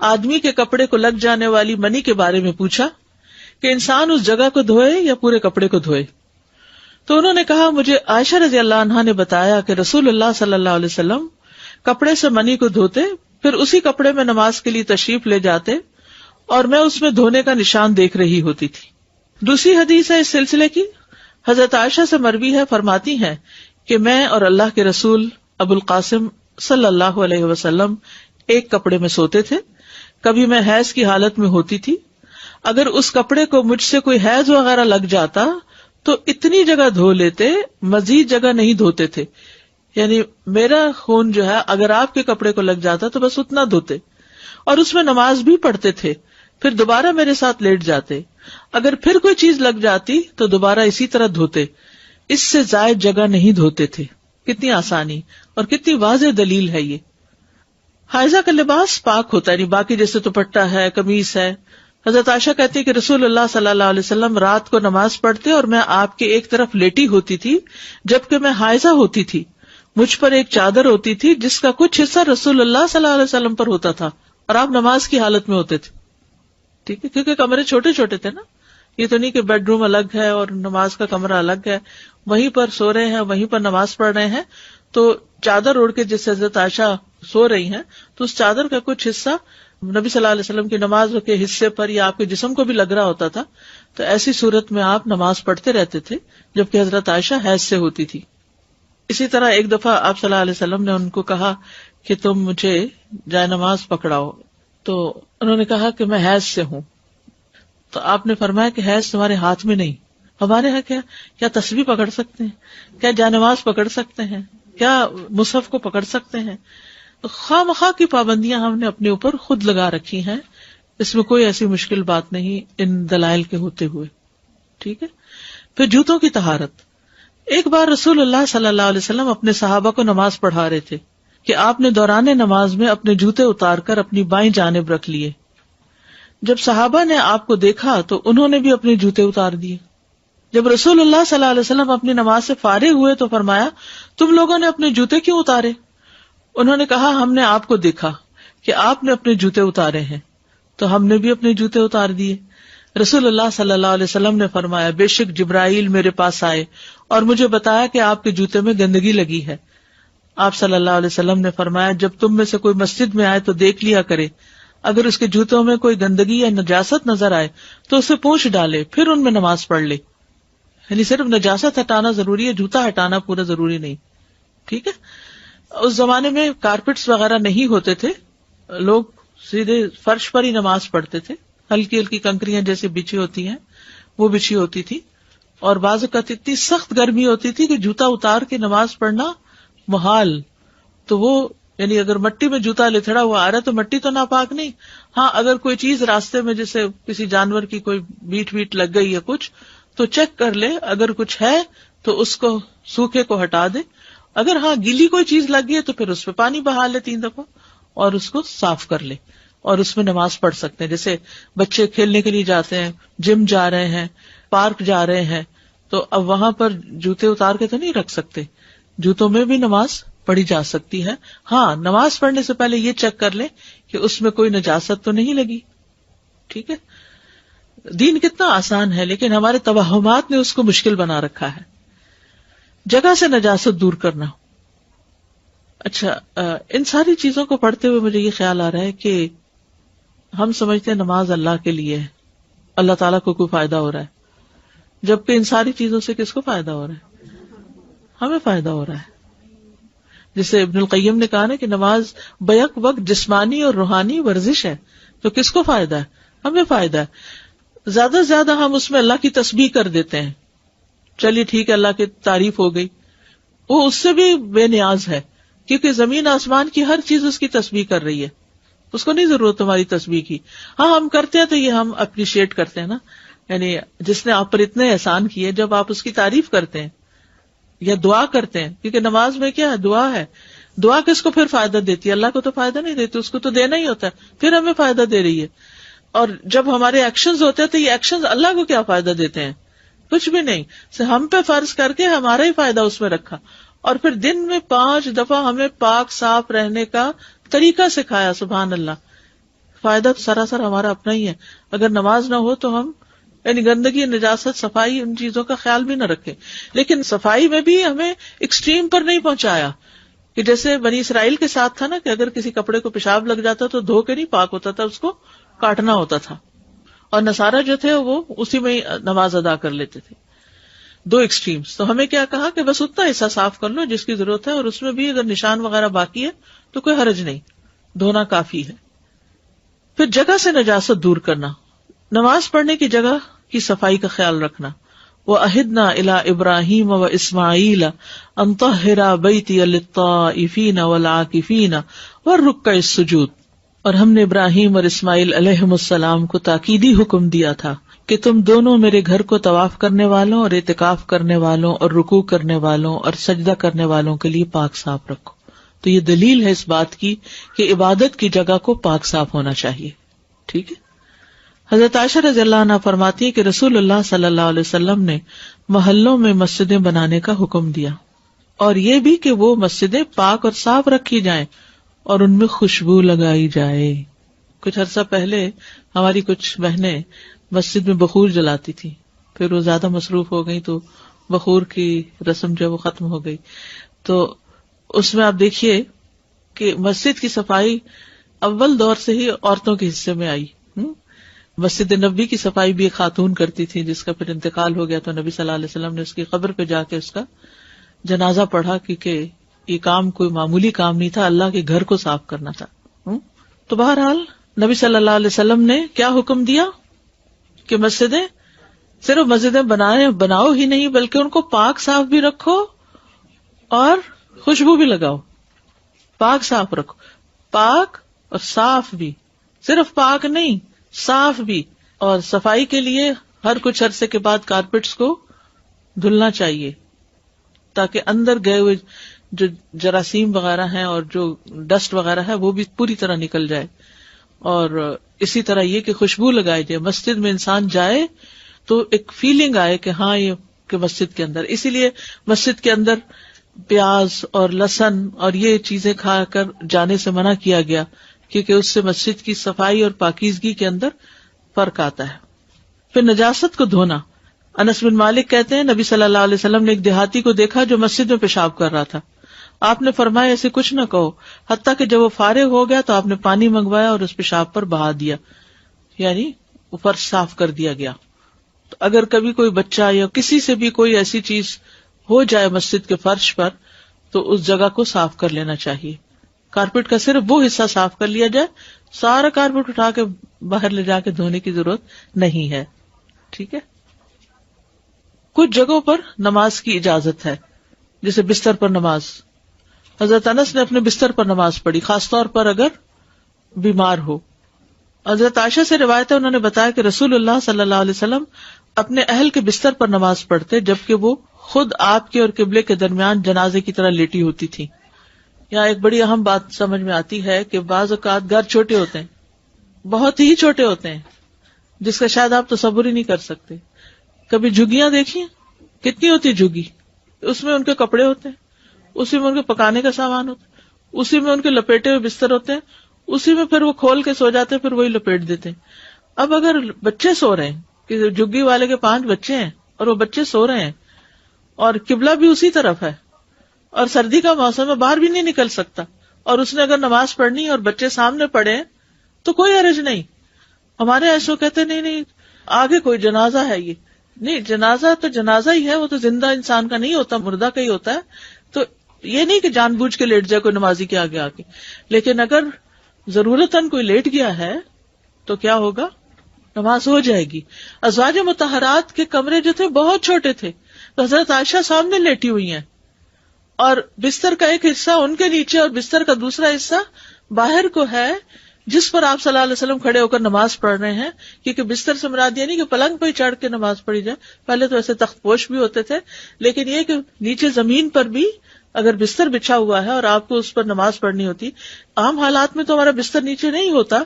آدمی کے کپڑے کو لگ جانے والی منی کے بارے میں پوچھا کہ انسان اس جگہ کو دھوئے یا پورے کپڑے کو دھوئے. تو انہوں نے کہا مجھے عائشہ رضی اللہ عنہا نے بتایا کہ رسول اللہ صلی اللہ علیہ وسلم کپڑے سے منی کو دھوتے، پھر اسی کپڑے میں نماز کے لیے تشریف لے جاتے اور میں اس میں دھونے کا نشان دیکھ رہی ہوتی تھی. دوسری حدیث ہے اس سلسلے کی، حضرت عائشہ سے مروی ہے، فرماتی ہیں کہ میں اور اللہ کے رسول ابو القاسم صلی اللہ علیہ وسلم ایک کپڑے میں سوتے تھے. کبھی میں حیض کی حالت میں ہوتی تھی اگر اس کپڑے کو مجھ سے کوئی حیض وغیرہ لگ جاتا تو اتنی جگہ دھو لیتے, مزید جگہ نہیں دھوتے تھے. یعنی میرا خون جو ہے اگر آپ کے کپڑے کو لگ جاتا تو بس اتنا دھوتے, اور اس میں نماز بھی پڑھتے تھے, پھر دوبارہ میرے ساتھ لیٹ جاتے, اگر پھر کوئی چیز لگ جاتی تو دوبارہ اسی طرح دھوتے, اس سے زائد جگہ نہیں دھوتے تھے. کتنی آسانی اور کتنی واضح دلیل ہے یہ. حائضہ کا لباس پاک ہوتا ہے, یعنی باقی جیسے دوپٹہ ہے, قمیص ہے. حضرت عائشہ کہتی ہے کہ رسول اللہ صلی اللہ علیہ وسلم رات کو نماز پڑھتے اور میں آپ کے ایک طرف لیٹی ہوتی تھی, جبکہ میں حائضہ ہوتی تھی. مجھ پر ایک چادر ہوتی تھی جس کا کچھ حصہ رسول اللہ صلی اللہ علیہ وسلم پر ہوتا تھا, اور آپ نماز کی حالت میں ہوتے تھے. ٹھیک ہے, کیونکہ کمرے چھوٹے چھوٹے تھے نا, یہ تو نہیں کہ بیڈ روم الگ ہے اور نماز کا کمرہ الگ ہے, وہیں پر سو رہے ہیں, وہیں پر نماز پڑھ رہے ہیں. تو چادر اوڑھ کے جس حضرت عائشہ سو رہی ہیں تو اس چادر کا کچھ حصہ نبی صلی اللہ علیہ وسلم کی نماز کے حصے پر یا آپ کے جسم کو بھی لگ رہا ہوتا تھا. تو ایسی صورت میں آپ نماز پڑھتے رہتے تھے, جبکہ حضرت عائشہ حیض سے ہوتی تھی. اسی طرح ایک دفعہ آپ صلی اللہ علیہ وسلم نے ان کو کہا کہ تم مجھے جائے نماز پکڑاؤ, تو انہوں نے کہا کہ میں حیض سے ہوں. تو آپ نے فرمایا کہ حیض تمہارے ہاتھ میں نہیں, ہمارے یہاں کیا تسبیح پکڑ سکتے ہیں, کیا جائے نماز پکڑ سکتے ہیں, کیا مصحف کو پکڑ سکتے ہیں. خواہ مخواہ کی پابندیاں ہم نے اپنے اوپر خود لگا رکھی ہیں, اس میں کوئی ایسی مشکل بات نہیں ان دلائل کے ہوتے ہوئے. ٹھیک ہے. پھر جوتوں کی طہارت. ایک بار رسول اللہ صلی اللہ علیہ وسلم اپنے صحابہ کو نماز پڑھا رہے تھے کہ آپ نے دوران نماز میں اپنے جوتے اتار کر اپنی بائیں جانب رکھ لیے. جب صحابہ نے آپ کو دیکھا تو انہوں نے بھی اپنے جوتے اتار دیے. جب رسول اللہ صلی اللہ علیہ وسلم اپنی نماز سے فارغ ہوئے تو فرمایا, تم لوگوں نے اپنے جوتے کیوں اتارے؟ انہوں نے کہا, ہم نے آپ کو دیکھا کہ آپ نے اپنے جوتے اتارے ہیں تو ہم نے بھی اپنے جوتے اتار دیے. رسول اللہ صلی اللہ علیہ وسلم نے فرمایا, بے شک جبرائیل میرے پاس آئے اور مجھے بتایا کہ آپ کے جوتے میں گندگی لگی ہے. آپ صلی اللہ علیہ وسلم نے فرمایا, جب تم میں سے کوئی مسجد میں آئے تو دیکھ لیا کرے, اگر اس کے جوتوں میں کوئی گندگی یا نجاست نظر آئے تو اسے پوچھ ڈالے, پھر ان میں نماز پڑھ لے. یعنی صرف نجاست ہٹانا ضروری ہے, جوتا ہٹانا پورا ضروری نہیں. ٹھیک ہے. اس زمانے میں کارپیٹس وغیرہ نہیں ہوتے تھے, لوگ سیدھے فرش پر ہی نماز پڑھتے تھے. ہلکی ہلکی کنکریاں جیسے بچھی ہوتی ہیں وہ بچھی ہوتی تھی, اور بعض اوقات اتنی سخت گرمی ہوتی تھی کہ جوتا اتار کے نماز پڑھنا محال. تو وہ یعنی اگر مٹی میں جوتا لتھڑا ہوا آ رہا ہے تو مٹی تو ناپاک نہیں, ہاں اگر کوئی چیز راستے میں جیسے کسی جانور کی کوئی بیٹ لگ گئی ہے کچھ, تو چیک کر لے, اگر کچھ ہے تو اس کو سوکھے کو ہٹا دے. اگر ہاں گیلی کوئی چیز لگ گئی ہے تو پھر اس پہ پانی بہا لے 3 دفعہ اور اس کو صاف کر لے, اور اس میں نماز پڑھ سکتے ہیں. جیسے بچے کھیلنے کے لیے جاتے ہیں, جم جا رہے ہیں, پارک جا رہے ہیں, تو اب وہاں پر جوتے اتار کے تو نہیں رکھ سکتے, جوتوں میں بھی نماز پڑھی جا سکتی ہے. ہاں نماز پڑھنے سے پہلے یہ چیک کر لیں کہ اس میں کوئی نجاست تو نہیں لگی. ٹھیک ہے. دین کتنا آسان ہے, لیکن ہمارے توہمات نے اس کو مشکل بنا رکھا ہے. جگہ سے نجاست دور کرنا. اچھا, ان ساری چیزوں کو پڑھتے ہوئے مجھے یہ خیال آ رہا ہے کہ ہم سمجھتے ہیں نماز اللہ کے لیے ہے, اللہ تعالیٰ کو کوئی فائدہ ہو رہا ہے, جبکہ ان ساری چیزوں سے کس کو فائدہ ہو رہا ہے؟ ہمیں فائدہ ہو رہا ہے. جسے ابن القیم نے کہا نا کہ نماز بیک وقت جسمانی اور روحانی ورزش ہے, تو کس کو فائدہ ہے؟ ہمیں فائدہ ہے. زیادہ سے زیادہ ہم اس میں اللہ کی تسبیح کر دیتے ہیں, چلیے ٹھیک ہے اللہ کی تعریف ہو گئی, وہ اس سے بھی بے نیاز ہے, کیونکہ زمین آسمان کی ہر چیز اس کی تسبیح کر رہی ہے, اس کو نہیں ضرورت تمہاری تسبیح کی. ہاں ہم کرتے ہیں تو یہ ہم اپریشیٹ کرتے ہیں نا, یعنی جس نے آپ پر اتنے احسان کیے, جب آپ اس کی تعریف کرتے ہیں یا دعا کرتے ہیں, کیونکہ نماز میں کیا ہے؟ دعا ہے. دعا کس کو پھر فائدہ دیتی ہے؟ اللہ کو تو فائدہ نہیں دیتی, اس کو تو دینا ہی ہوتا ہے, پھر ہمیں فائدہ دے رہی ہے. اور جب ہمارے ایکشنز ہوتے ہیں تو یہ ایکشنز اللہ کو کیا فائدہ دیتے ہیں؟ کچھ بھی نہیں. ہم پہ فرض کر کے ہمارا ہی فائدہ اس میں رکھا, اور پھر دن میں 5 دفعہ ہمیں پاک صاف رہنے کا طریقہ سکھایا. سبحان اللہ, فائدہ سراسر ہمارا اپنا ہی ہے. اگر نماز نہ ہو تو ہم یعنی گندگی, نجاست, صفائی, ان چیزوں کا خیال بھی نہ رکھیں. لیکن صفائی میں بھی ہمیں ایکسٹریم پر نہیں پہنچایا, کہ جیسے بنی اسرائیل کے ساتھ تھا نا کہ اگر کسی کپڑے کو پیشاب لگ جاتا تو دھو کے نہیں پاک ہوتا تھا, اس کو کاٹنا ہوتا تھا, اور نصارہ جو تھے وہ اسی میں ہی نماز ادا کر لیتے تھے. 2 ایکسٹریمز. تو ہمیں کیا کہا کہ بس اتنا حصہ صاف کر لو جس کی ضرورت ہے, اور اس میں بھی اگر نشان وغیرہ باقی ہے تو کوئی حرج نہیں, دھونا کافی ہے. پھر جگہ سے نجاست دور کرنا. نماز پڑھنے کی جگہ کی صفائی کا خیال رکھنا. وَأَهِدْنَا إِلَىٰ إِبْرَاهِيمَ وَإِسْمَاعِيلَ أَن طَهِّرَا بَيْتِيَ لِلطَّائِفِينَ وَالْعَاكِفِينَ وَالرُّكَّعِ السُّجُودِ. اور ہم نے ابراہیم اور اسماعیل علیہم السلام کو تاکیدی حکم دیا تھا کہ تم دونوں میرے گھر کو طواف کرنے والوں اور اعتکاف کرنے والوں اور رکوع کرنے والوں اور سجدہ کرنے والوں کے لیے پاک صاف رکھو. تو یہ دلیل ہے اس بات کی کہ عبادت کی جگہ کو پاک صاف ہونا چاہیے. ٹھیک ہے. حضرت عائشہ رضی اللہ عنہا فرماتی ہے کہ رسول اللہ صلی اللہ علیہ وسلم نے محلوں میں مسجدیں بنانے کا حکم دیا، اور یہ بھی کہ وہ مسجدیں پاک اور صاف رکھی جائیں اور ان میں خوشبو لگائی جائے. کچھ عرصہ پہلے ہماری کچھ بہنیں مسجد میں بخور جلاتی تھی، پھر وہ زیادہ مصروف ہو گئی تو بخور کی رسم جو وہ ختم ہو گئی. تو اس میں آپ دیکھیے کہ مسجد کی صفائی اول دور سے ہی عورتوں کے حصے میں آئی. مسجد نبوی کی صفائی بھی ایک خاتون کرتی تھی، جس کا پھر انتقال ہو گیا تو نبی صلی اللہ علیہ وسلم نے اس کی قبر پہ جا کے اس کا جنازہ پڑھا، کیونکہ یہ کام کوئی معمولی کام نہیں تھا، اللہ کے گھر کو صاف کرنا تھا. تو بہرحال نبی صلی اللہ علیہ وسلم نے کیا حکم دیا کہ مسجدیں صرف مسجدیں بناؤ ہی نہیں بلکہ ان کو پاک صاف بھی رکھو اور خوشبو بھی لگاؤ. پاک صاف رکھو، پاک اور صاف بھی، صرف پاک نہیں صاف بھی. اور صفائی کے لیے ہر کچھ عرصے کے بعد کارپیٹس کو دھلنا چاہیے تاکہ اندر گئے ہوئے جو جراثیم وغیرہ ہیں اور جو ڈسٹ وغیرہ ہے وہ بھی پوری طرح نکل جائے. اور اسی طرح یہ کہ خوشبو لگائی جائے. مسجد میں انسان جائے تو ایک فیلنگ آئے کہ ہاں یہ کہ مسجد کے اندر. اسی لیے مسجد کے اندر پیاز اور لہسن اور یہ چیزیں کھا کر جانے سے منع کیا گیا، کیونکہ اس سے مسجد کی صفائی اور پاکیزگی کے اندر فرق آتا ہے. پھر نجاست کو دھونا. انس بن مالک کہتے ہیں نبی صلی اللہ علیہ وسلم نے ایک دیہاتی کو دیکھا جو مسجد میں پیشاب کر رہا تھا. آپ نے فرمایا ایسے کچھ نہ کہو، حتیٰ کہ جب وہ فارغ ہو گیا تو آپ نے پانی منگوایا اور اس پیشاب پر بہا دیا، یعنی وہ فرش صاف کر دیا گیا. تو اگر کبھی کوئی بچہ یا کسی سے بھی کوئی ایسی چیز ہو جائے مسجد کے فرش پر تو اس جگہ کو صاف کر لینا چاہیے. کارپیٹ کا صرف وہ حصہ صاف کر لیا جائے، سارا کارپیٹ اٹھا کے باہر لے جا کے دھونے کی ضرورت نہیں ہے. ٹھیک ہے. کچھ جگہوں پر نماز کی اجازت ہے، جیسے بستر پر نماز. حضرت انس نے اپنے بستر پر نماز پڑھی، خاص طور پر اگر بیمار ہو. حضرت عائشہ سے روایت ہے، انہوں نے بتایا کہ رسول اللہ صلی اللہ علیہ وسلم اپنے اہل کے بستر پر نماز پڑھتے جبکہ وہ خود آپ کے اور قبلے کے درمیان جنازے کی طرح لیٹی ہوتی تھی. یہاں ایک بڑی اہم بات سمجھ میں آتی ہے کہ بعض اوقات گھر چھوٹے ہوتے ہیں، بہت ہی چھوٹے ہوتے ہیں، جس کا شاید آپ تصور ہی نہیں کر سکتے. کبھی جھگیاں دیکھیں، کتنی ہوتی جھگی، اس میں ان کے کپڑے ہوتے ہیں، اسی میں ان کے پکانے کا سامان ہوتا ہے، اسی میں ان کے لپیٹے ہوئے بستر ہوتے ہیں، اسی میں پھر وہ کھول کے سو جاتے ہیں، پھر وہی لپیٹ دیتے ہیں. اب اگر بچے سو رہے ہیں کہ جھگی والے کے 5 بچے ہیں اور وہ بچے سو رہے ہیں اور قبلہ بھی اسی طرف ہے اور سردی کا موسم ہے، باہر بھی نہیں نکل سکتا، اور اس نے اگر نماز پڑھنی اور بچے سامنے پڑھے تو کوئی حرج نہیں. ہمارے ایسو کہتے نہیں آگے کوئی جنازہ ہے. یہ نہیں، جنازہ تو جنازہ ہی ہے، وہ تو زندہ انسان کا نہیں ہوتا، مردہ کا ہی ہوتا ہے. تو یہ نہیں کہ جان بوجھ کے لیٹ جائے کوئی نمازی کے آگے آ کے، لیکن اگر ضرورتاً کوئی لیٹ گیا ہے تو کیا ہوگا، نماز ہو جائے گی. ازواج مطہرات کے کمرے جو تھے بہت چھوٹے تھے، تو حضرت عائشہ سامنے لیٹی ہوئی ہیں اور بستر کا ایک حصہ ان کے نیچے اور بستر کا دوسرا حصہ باہر کو ہے، جس پر آپ صلی اللہ علیہ وسلم کھڑے ہو کر نماز پڑھ رہے ہیں. کیونکہ بستر سے مراد یہ نہیں کہ پلنگ پہ ہی چڑھ کے نماز پڑھی جائے، پہلے تو ایسے تخت پوش بھی ہوتے تھے، لیکن یہ کہ نیچے زمین پر بھی اگر بستر بچھا ہوا ہے اور آپ کو اس پر نماز پڑھنی ہوتی. عام حالات میں تو ہمارا بستر نیچے نہیں ہوتا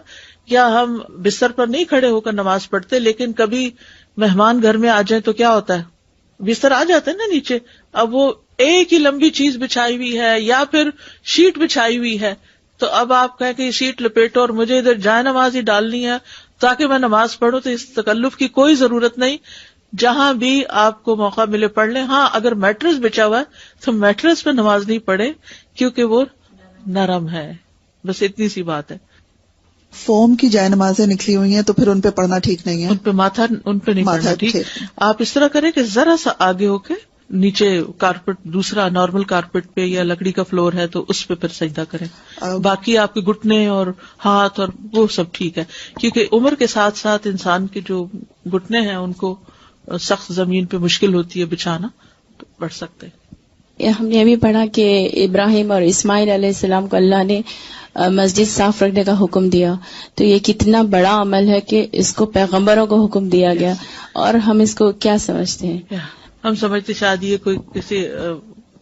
یا ہم بستر پر نہیں کھڑے ہو کر نماز پڑھتے، لیکن کبھی مہمان گھر میں آ جائیں تو کیا ہوتا ہے، بستر آ جاتے ہیں نا نیچے. اب وہ ایک ہی لمبی چیز بچھائی ہوئی ہے یا پھر شیٹ بچھائی ہوئی ہے، تو اب آپ کہیں کہ یہ شیٹ لپیٹو اور مجھے ادھر جائے نماز ہی ڈالنی ہے تاکہ میں نماز پڑھوں، تو اس تکلف کی کوئی ضرورت نہیں. جہاں بھی آپ کو موقع ملے پڑھ لیں. ہاں اگر میٹرس بچھا ہوا ہے تو میٹرس پہ نماز نہیں پڑھے کیونکہ وہ نرم ہے. بس اتنی سی بات ہے. فوم کی جائے نمازیں نکلی ہوئی ہیں تو پھر ان پہ پڑھنا ٹھیک نہیں ہے، ان پہ نہیں پڑھنا ٹھیک. آپ اس طرح کریں کہ ذرا سا آگے ہو کے نیچے کارپیٹ دوسرا نارمل کارپیٹ پہ یا لکڑی کا فلور ہے تو اس پہ پھر سجدہ کریں. باقی آپ کے گھٹنے اور ہاتھ اور وہ سب ٹھیک ہے, کیونکہ عمر کے ساتھ ساتھ انسان کے جو گھٹنے ہیں ان کو سخت زمین پہ مشکل ہوتی ہے بچھانا, تو پڑھ سکتے ہیں. ہم نے ابھی پڑھا کہ ابراہیم اور اسماعیل علیہ السلام کو اللہ نے مسجد صاف رکھنے کا حکم دیا, تو یہ کتنا بڑا عمل ہے کہ اس کو پیغمبروں کو حکم دیا گیا, اور ہم اس کو کیا سمجھتے ہیں؟ ہم سمجھتے شاید یہ کوئی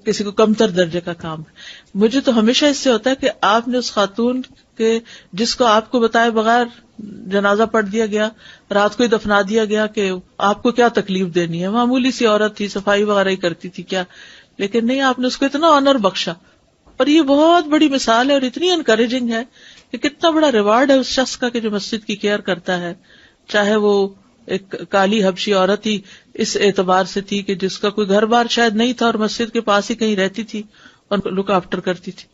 کسی کو کمتر درجے کا کام ہے. مجھے تو ہمیشہ اس سے ہوتا ہے کہ آپ نے اس خاتون کے جس کو آپ کو بتائے بغیر جنازہ پڑھ دیا گیا, رات کو ہی دفنا دیا گیا, کہ آپ کو کیا تکلیف دینی ہے, معمولی سی عورت تھی, صفائی وغیرہ ہی کرتی تھی کیا, لیکن نہیں, آپ نے اس کو اتنا آنر بخشا. اور یہ بہت بڑی مثال ہے اور اتنی انکریجنگ ہے کہ کتنا بڑا ریوارڈ ہے اس شخص کا کہ جو مسجد کی کیئر کرتا ہے, چاہے وہ ایک کالی حبشی عورت ہی اس اعتبار سے تھی کہ جس کا کوئی گھر بار شاید نہیں تھا اور مسجد کے پاس ہی کہیں رہتی تھی اور لک آفٹر کرتی تھی.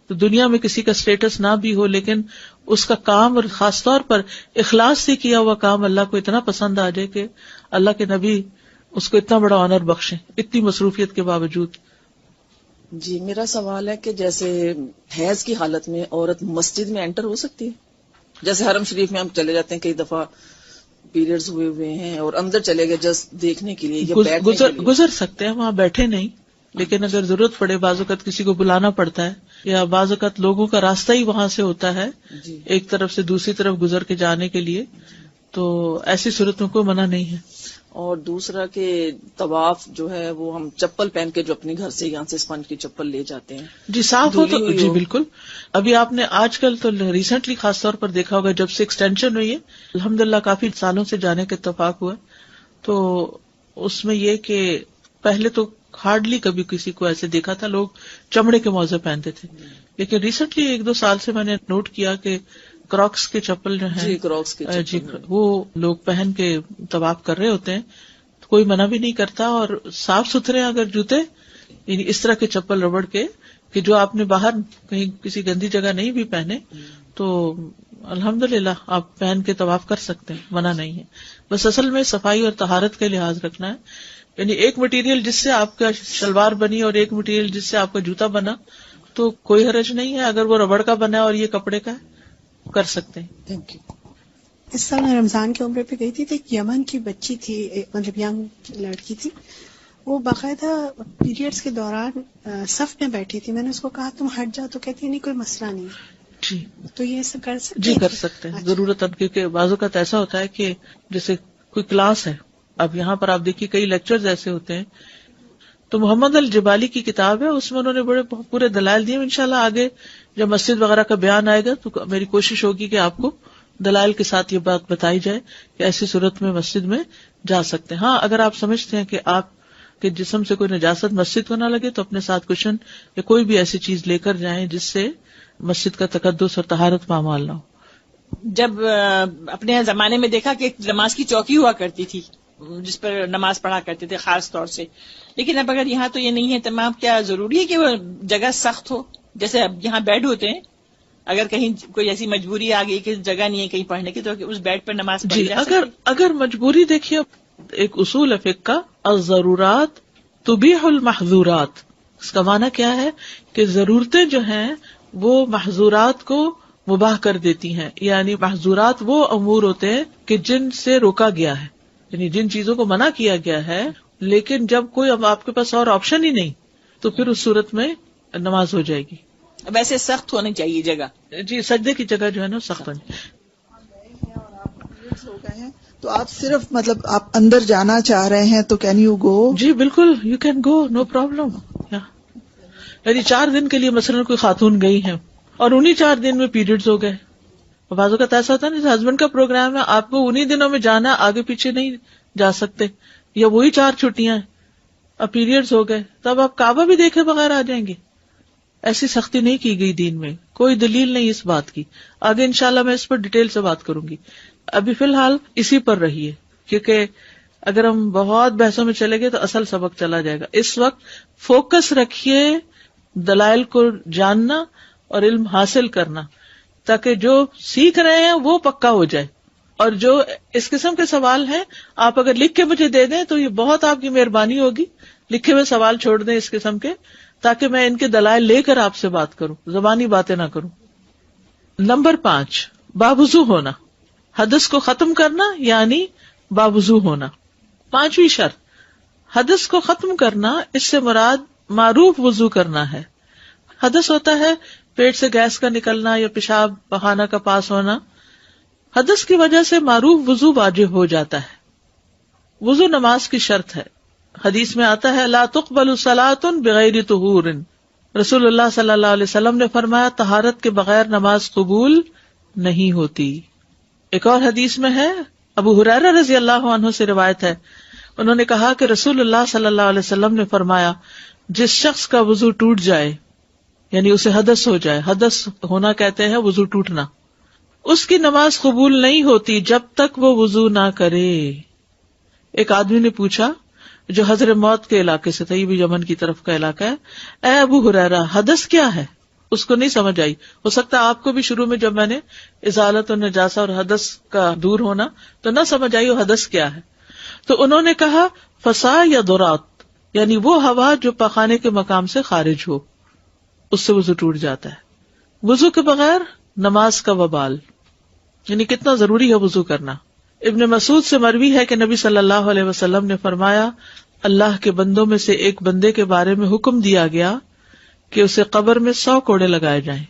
تو دنیا میں کسی کا اسٹیٹس نہ بھی ہو, لیکن اس کا کام اور خاص طور پر اخلاص سے کیا ہوا کام اللہ کو اتنا پسند آ جائے کہ اللہ کے نبی اس کو اتنا بڑا آنر بخشیں اتنی مصروفیت کے باوجود. جی میرا سوال ہے کہ جیسے حیض کی حالت میں عورت مسجد میں انٹر ہو سکتی ہے؟ جیسے حرم شریف میں ہم چلے جاتے ہیں, کئی دفعہ پیریڈز ہوئے ہیں اور اندر چلے گئے جسٹ دیکھنے کے لیے یا بیٹھنے کے لیے. گزر سکتے ہیں, وہاں بیٹھے نہیں, لیکن اگر ضرورت پڑے, بعض اوقات کسی کو بلانا پڑتا ہے یا بعض اوقات لوگوں کا راستہ ہی وہاں سے ہوتا ہے ایک طرف سے دوسری طرف گزر کے جانے کے لیے, تو ایسی صورت میں کوئی منع نہیں ہے. اور دوسرا کہ طواف جو ہے وہ ہم چپل پہن کے جو اپنے گھر سے یہاں سے اسپنج کی چپل لے جاتے ہیں, جی صاف ہو تو جی بالکل. ابھی آپ نے آج کل تو ریسنٹلی خاص طور پر دیکھا ہوگا جب سے ایکسٹینشن ہوئی ہے, الحمدللہ کافی سالوں سے جانے کا اتفاق ہوا, تو اس میں یہ کہ پہلے تو ہارڈلی کبھی کسی کو ایسے دیکھا تھا, لوگ چمڑے کے موزے پہنتے تھے, لیکن ریسنٹلی 1-2 سال سے میں نے نوٹ کیا کہ کراکس کے چپل جو ہیں کراکس کے جی وہ لوگ پہن کے طواف کر رہے ہوتے ہیں, کوئی منع بھی نہیں کرتا. اور صاف ستھرے اگر جوتے یعنی اس طرح کے چپل ربڑ کے کہ جو آپ نے باہر کہیں کسی گندی جگہ نہیں بھی پہنے, تو الحمدللہ آپ پہن کے طواف کر سکتے ہیں, منع نہیں ہے. بس اصل میں صفائی اور طہارت کا لحاظ رکھنا ہے, یعنی ایک مٹیریل جس سے آپ کا شلوار بنی اور ایک مٹیریل جس سے آپ کا جوتا بنا, تو کوئی حرج نہیں ہے. اگر وہ ربڑ کا بنا ہے اور یہ کپڑے کا ہے کر سکتے ہیں. Thank you. اس سال میں رمضان کے عمرے پہ گئی تھی تو ایک یمن کی بچی تھی, مطلب ینگ لڑکی تھی, وہ باقاعدہ پیریڈز کے دوران صف میں بیٹھی تھی. میں نے اس کو کہا تم ہٹ جاؤ, تو کہتی نہیں کوئی مسئلہ نہیں. جی تو یہ سب کر سکتے جی کر سکتے ہیں ضرورت, کیونکہ بعض اوقات ایسا ہوتا ہے کہ جیسے کوئی کلاس ہے, اب یہاں پر آپ دیکھیے کئی لیکچرز ایسے ہوتے ہیں, تو محمد الجبالی کی کتاب ہے, اس میں انہوں نے بڑے پورے دلائل دیے. انشاءاللہ آگے جب مسجد وغیرہ کا بیان آئے گا تو میری کوشش ہوگی کہ آپ کو دلائل کے ساتھ یہ بات بتائی جائے کہ ایسی صورت میں مسجد میں جا سکتے ہیں. ہاں اگر آپ سمجھتے ہیں کہ آپ کے جسم سے کوئی نجاست مسجد کو نہ لگے تو اپنے ساتھ کشن یا کوئی بھی ایسی چیز لے کر جائیں جس سے مسجد کا تقدس اور طہارت پامال نہ ہو. جب اپنے زمانے میں دیکھا کہ نماز کی چوکی ہوا کرتی تھی جس پر نماز پڑھا کرتے تھے خاص طور سے, لیکن اب اگر یہاں تو یہ نہیں ہے تمام, کیا ضروری ہے کہ وہ جگہ سخت ہو؟ جیسے اب یہاں بیڈ ہوتے ہیں, اگر کہیں کوئی ایسی مجبوری آ گئی کہ جگہ نہیں ہے کہیں پڑھنے کی, تو اس بیڈ پر نماز پڑھی جا سکتی ہے؟ اگر مجبوری, دیکھیے ایک اصول ہے فقہ کا, الضرورات تبیح المحظورات. اس کا معنی کیا ہے کہ ضرورتیں جو ہیں وہ محظورات کو مباح کر دیتی ہیں. یعنی محظورات وہ امور ہوتے ہیں کہ جن سے روکا گیا ہے, یعنی جن چیزوں کو منع کیا گیا ہے, لیکن جب کوئی اب آپ کے پاس اور آپشن ہی نہیں تو پھر اس صورت میں نماز ہو جائے گی. اب ایسے سخت ہونی چاہیے جگہ, جی سجدے کی جگہ جو ہے نا سخت ہونی. ہو گئے ہیں تو آپ صرف مطلب آپ اندر جانا چاہ رہے ہیں تو کین یو گو؟ جی بالکل, you can go, no problem. یعنی 4 دن کے لیے مثلاً کوئی خاتون گئی ہے اور انہی 4 دن میں پیریڈز ہو گئے. بعض اوقات ایسا ہوتا ہے جیسے ہسبینڈ کا پروگرام ہے, آپ کو انہی دنوں میں جانا, آگے پیچھے نہیں جا سکتے, یا وہی 4 چھٹیاں ہیں, اب پیریڈز ہو گئے, تب آپ کعبہ بھی دیکھے بغیر آ جائیں گے. ایسی سختی نہیں کی گئی دین میں, کوئی دلیل نہیں اس بات کی. آگے انشاءاللہ میں اس پر ڈیٹیل سے بات کروں گی. ابھی فی الحال اسی پر رہیے, کیونکہ اگر ہم بہت بحثوں میں چلے گئے تو اصل سبق چلا جائے گا. اس وقت فوکس رکھیے دلائل کو جاننا اور علم حاصل کرنا, تاکہ جو سیکھ رہے ہیں وہ پکا ہو جائے اور جو اس قسم کے سوال ہیں آپ اگر لکھ کے مجھے دے دیں تو یہ بہت آپ کی مہربانی ہوگی. لکھے ہوئے سوال چھوڑ دیں اس قسم کے, تاکہ میں ان کے دلائل لے کر آپ سے بات کروں, زبانی باتیں نہ کروں. نمبر 5, باوضو ہونا. حدث کو ختم کرنا یعنی باوضو ہونا. 5ویں شرط, حدث کو ختم کرنا, اس سے مراد معروف وضو کرنا ہے. حدث ہوتا ہے پیٹ سے گیس کا نکلنا یا پیشاب پخانہ کا پاس ہونا. حدث کی وجہ سے معروف وضو واجب ہو جاتا ہے. وضو نماز کی شرط ہے. حدیث میں آتا ہے لا تقبل صلاۃ بغیر طہور. رسول اللہ صلی اللہ علیہ وسلم نے فرمایا طہارت کے بغیر نماز قبول نہیں ہوتی. ایک اور حدیث میں ہے, ابو ہریرہ رضی اللہ عنہ سے روایت ہے, انہوں نے کہا کہ رسول اللہ صلی اللہ علیہ وسلم نے فرمایا جس شخص کا وضو ٹوٹ جائے یعنی اسے حدث ہو جائے, حدث ہونا کہتے ہیں وضو ٹوٹنا, اس کی نماز قبول نہیں ہوتی جب تک وہ وضو نہ کرے. ایک آدمی نے پوچھا جو حضر موت کے علاقے سے تھا, یہ بھی یمن کی طرف کا علاقہ ہے, اے ابو ہریرہ حدث کیا ہے؟ اس کو نہیں سمجھ آئی. ہو سکتا ہے آپ کو بھی شروع میں جب میں نے ازالت النجاسہ اور حدث کا دور ہونا تو نہ سمجھ آئی وہ حدث کیا ہے. تو انہوں نے کہا فسا یا درات, یعنی وہ ہوا جو پخانے کے مقام سے خارج ہو, اس سے وضو ٹوٹ جاتا ہے. وضو کے بغیر نماز کا وبال, یعنی کتنا ضروری ہے وضو کرنا. ابن مسعود سے مروی ہے کہ نبی صلی اللہ علیہ وسلم نے فرمایا اللہ کے بندوں میں سے ایک بندے کے بارے میں حکم دیا گیا کہ اسے قبر میں 100 کوڑے لگائے جائیں.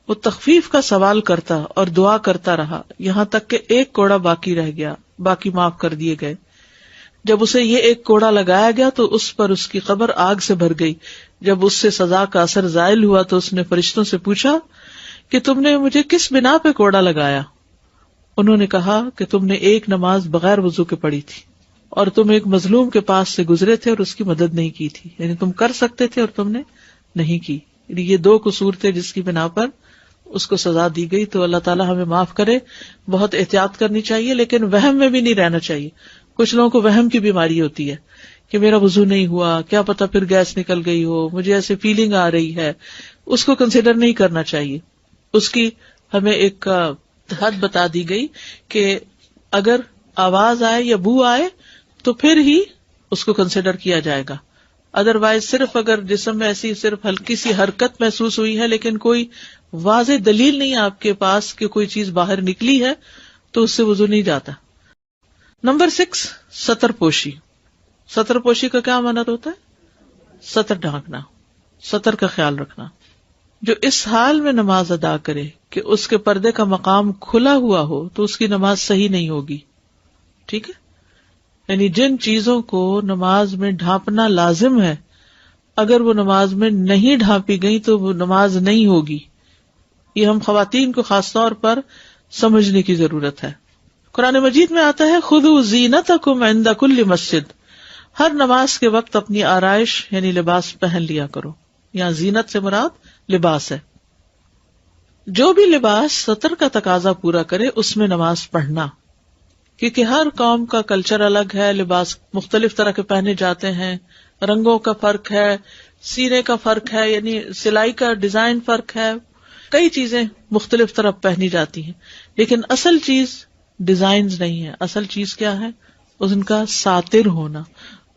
وہ تخفیف کا سوال کرتا اور دعا کرتا رہا یہاں تک کہ 1 کوڑا باقی رہ گیا, باقی معاف کر دیے گئے. جب اسے یہ 1 کوڑا لگایا گیا تو اس پر اس کی قبر آگ سے بھر گئی. جب اس سے سزا کا اثر زائل ہوا تو اس نے فرشتوں سے پوچھا کہ تم نے مجھے کس بنا پہ کوڑا لگایا؟ انہوں نے کہا کہ تم نے ایک نماز بغیر وضو کے پڑھی تھی اور تم ایک مظلوم کے پاس سے گزرے تھے اور اس کی مدد نہیں کی تھی. یعنی تم کر سکتے تھے اور تم نے نہیں کی. یہ 2 قصور تھے جس کی بنا پر اس کو سزا دی گئی. تو اللہ تعالیٰ ہمیں معاف کرے. بہت احتیاط کرنی چاہیے لیکن وہم میں بھی نہیں رہنا چاہیے. کچھ لوگوں کو وہم کی بیماری ہوتی ہے کہ میرا وضو نہیں ہوا, کیا پتا پھر گیس نکل گئی ہو, مجھے ایسے فیلنگ آ رہی ہے. اس کو کنسیڈر نہیں کرنا چاہیے. اس کی ہمیں ایک حد بتا دی گئی کہ اگر آواز آئے یا بو آئے تو پھر ہی اس کو کنسیڈر کیا جائے گا. ادروائز صرف اگر جسم میں ایسی صرف ہلکی سی حرکت محسوس ہوئی ہے لیکن کوئی واضح دلیل نہیں آپ کے پاس کہ کوئی چیز باہر نکلی ہے تو اس سے وضو نہیں جاتا. نمبر 6, ستر پوشی. ستر پوشی کا کیا معنی ہوتا ہے؟ ستر ڈھانکنا, ستر کا خیال رکھنا. جو اس حال میں نماز ادا کرے کہ اس کے پردے کا مقام کھلا ہوا ہو تو اس کی نماز صحیح نہیں ہوگی. ٹھیک ہے, یعنی جن چیزوں کو نماز میں ڈھانپنا لازم ہے اگر وہ نماز میں نہیں ڈھانپی گئی تو وہ نماز نہیں ہوگی. یہ ہم خواتین کو خاص طور پر سمجھنے کی ضرورت ہے. قرآن مجید میں آتا ہے خذوا زینتکم عند کل مسجد, ہر نماز کے وقت اپنی آرائش یعنی لباس پہن لیا کرو. یہاں زینت سے مراد لباس ہے. جو بھی لباس ستر کا تقاضا پورا کرے اس میں نماز پڑھنا, کیونکہ ہر قوم کا کلچر الگ ہے, لباس مختلف طرح کے پہنے جاتے ہیں, رنگوں کا فرق ہے, سینے کا فرق ہے, یعنی سلائی کا ڈیزائن فرق ہے, کئی چیزیں مختلف طرح پہنی جاتی ہیں. لیکن اصل چیز ڈیزائنز نہیں ہے, اصل چیز کیا ہے؟ ان کا ساتر ہونا,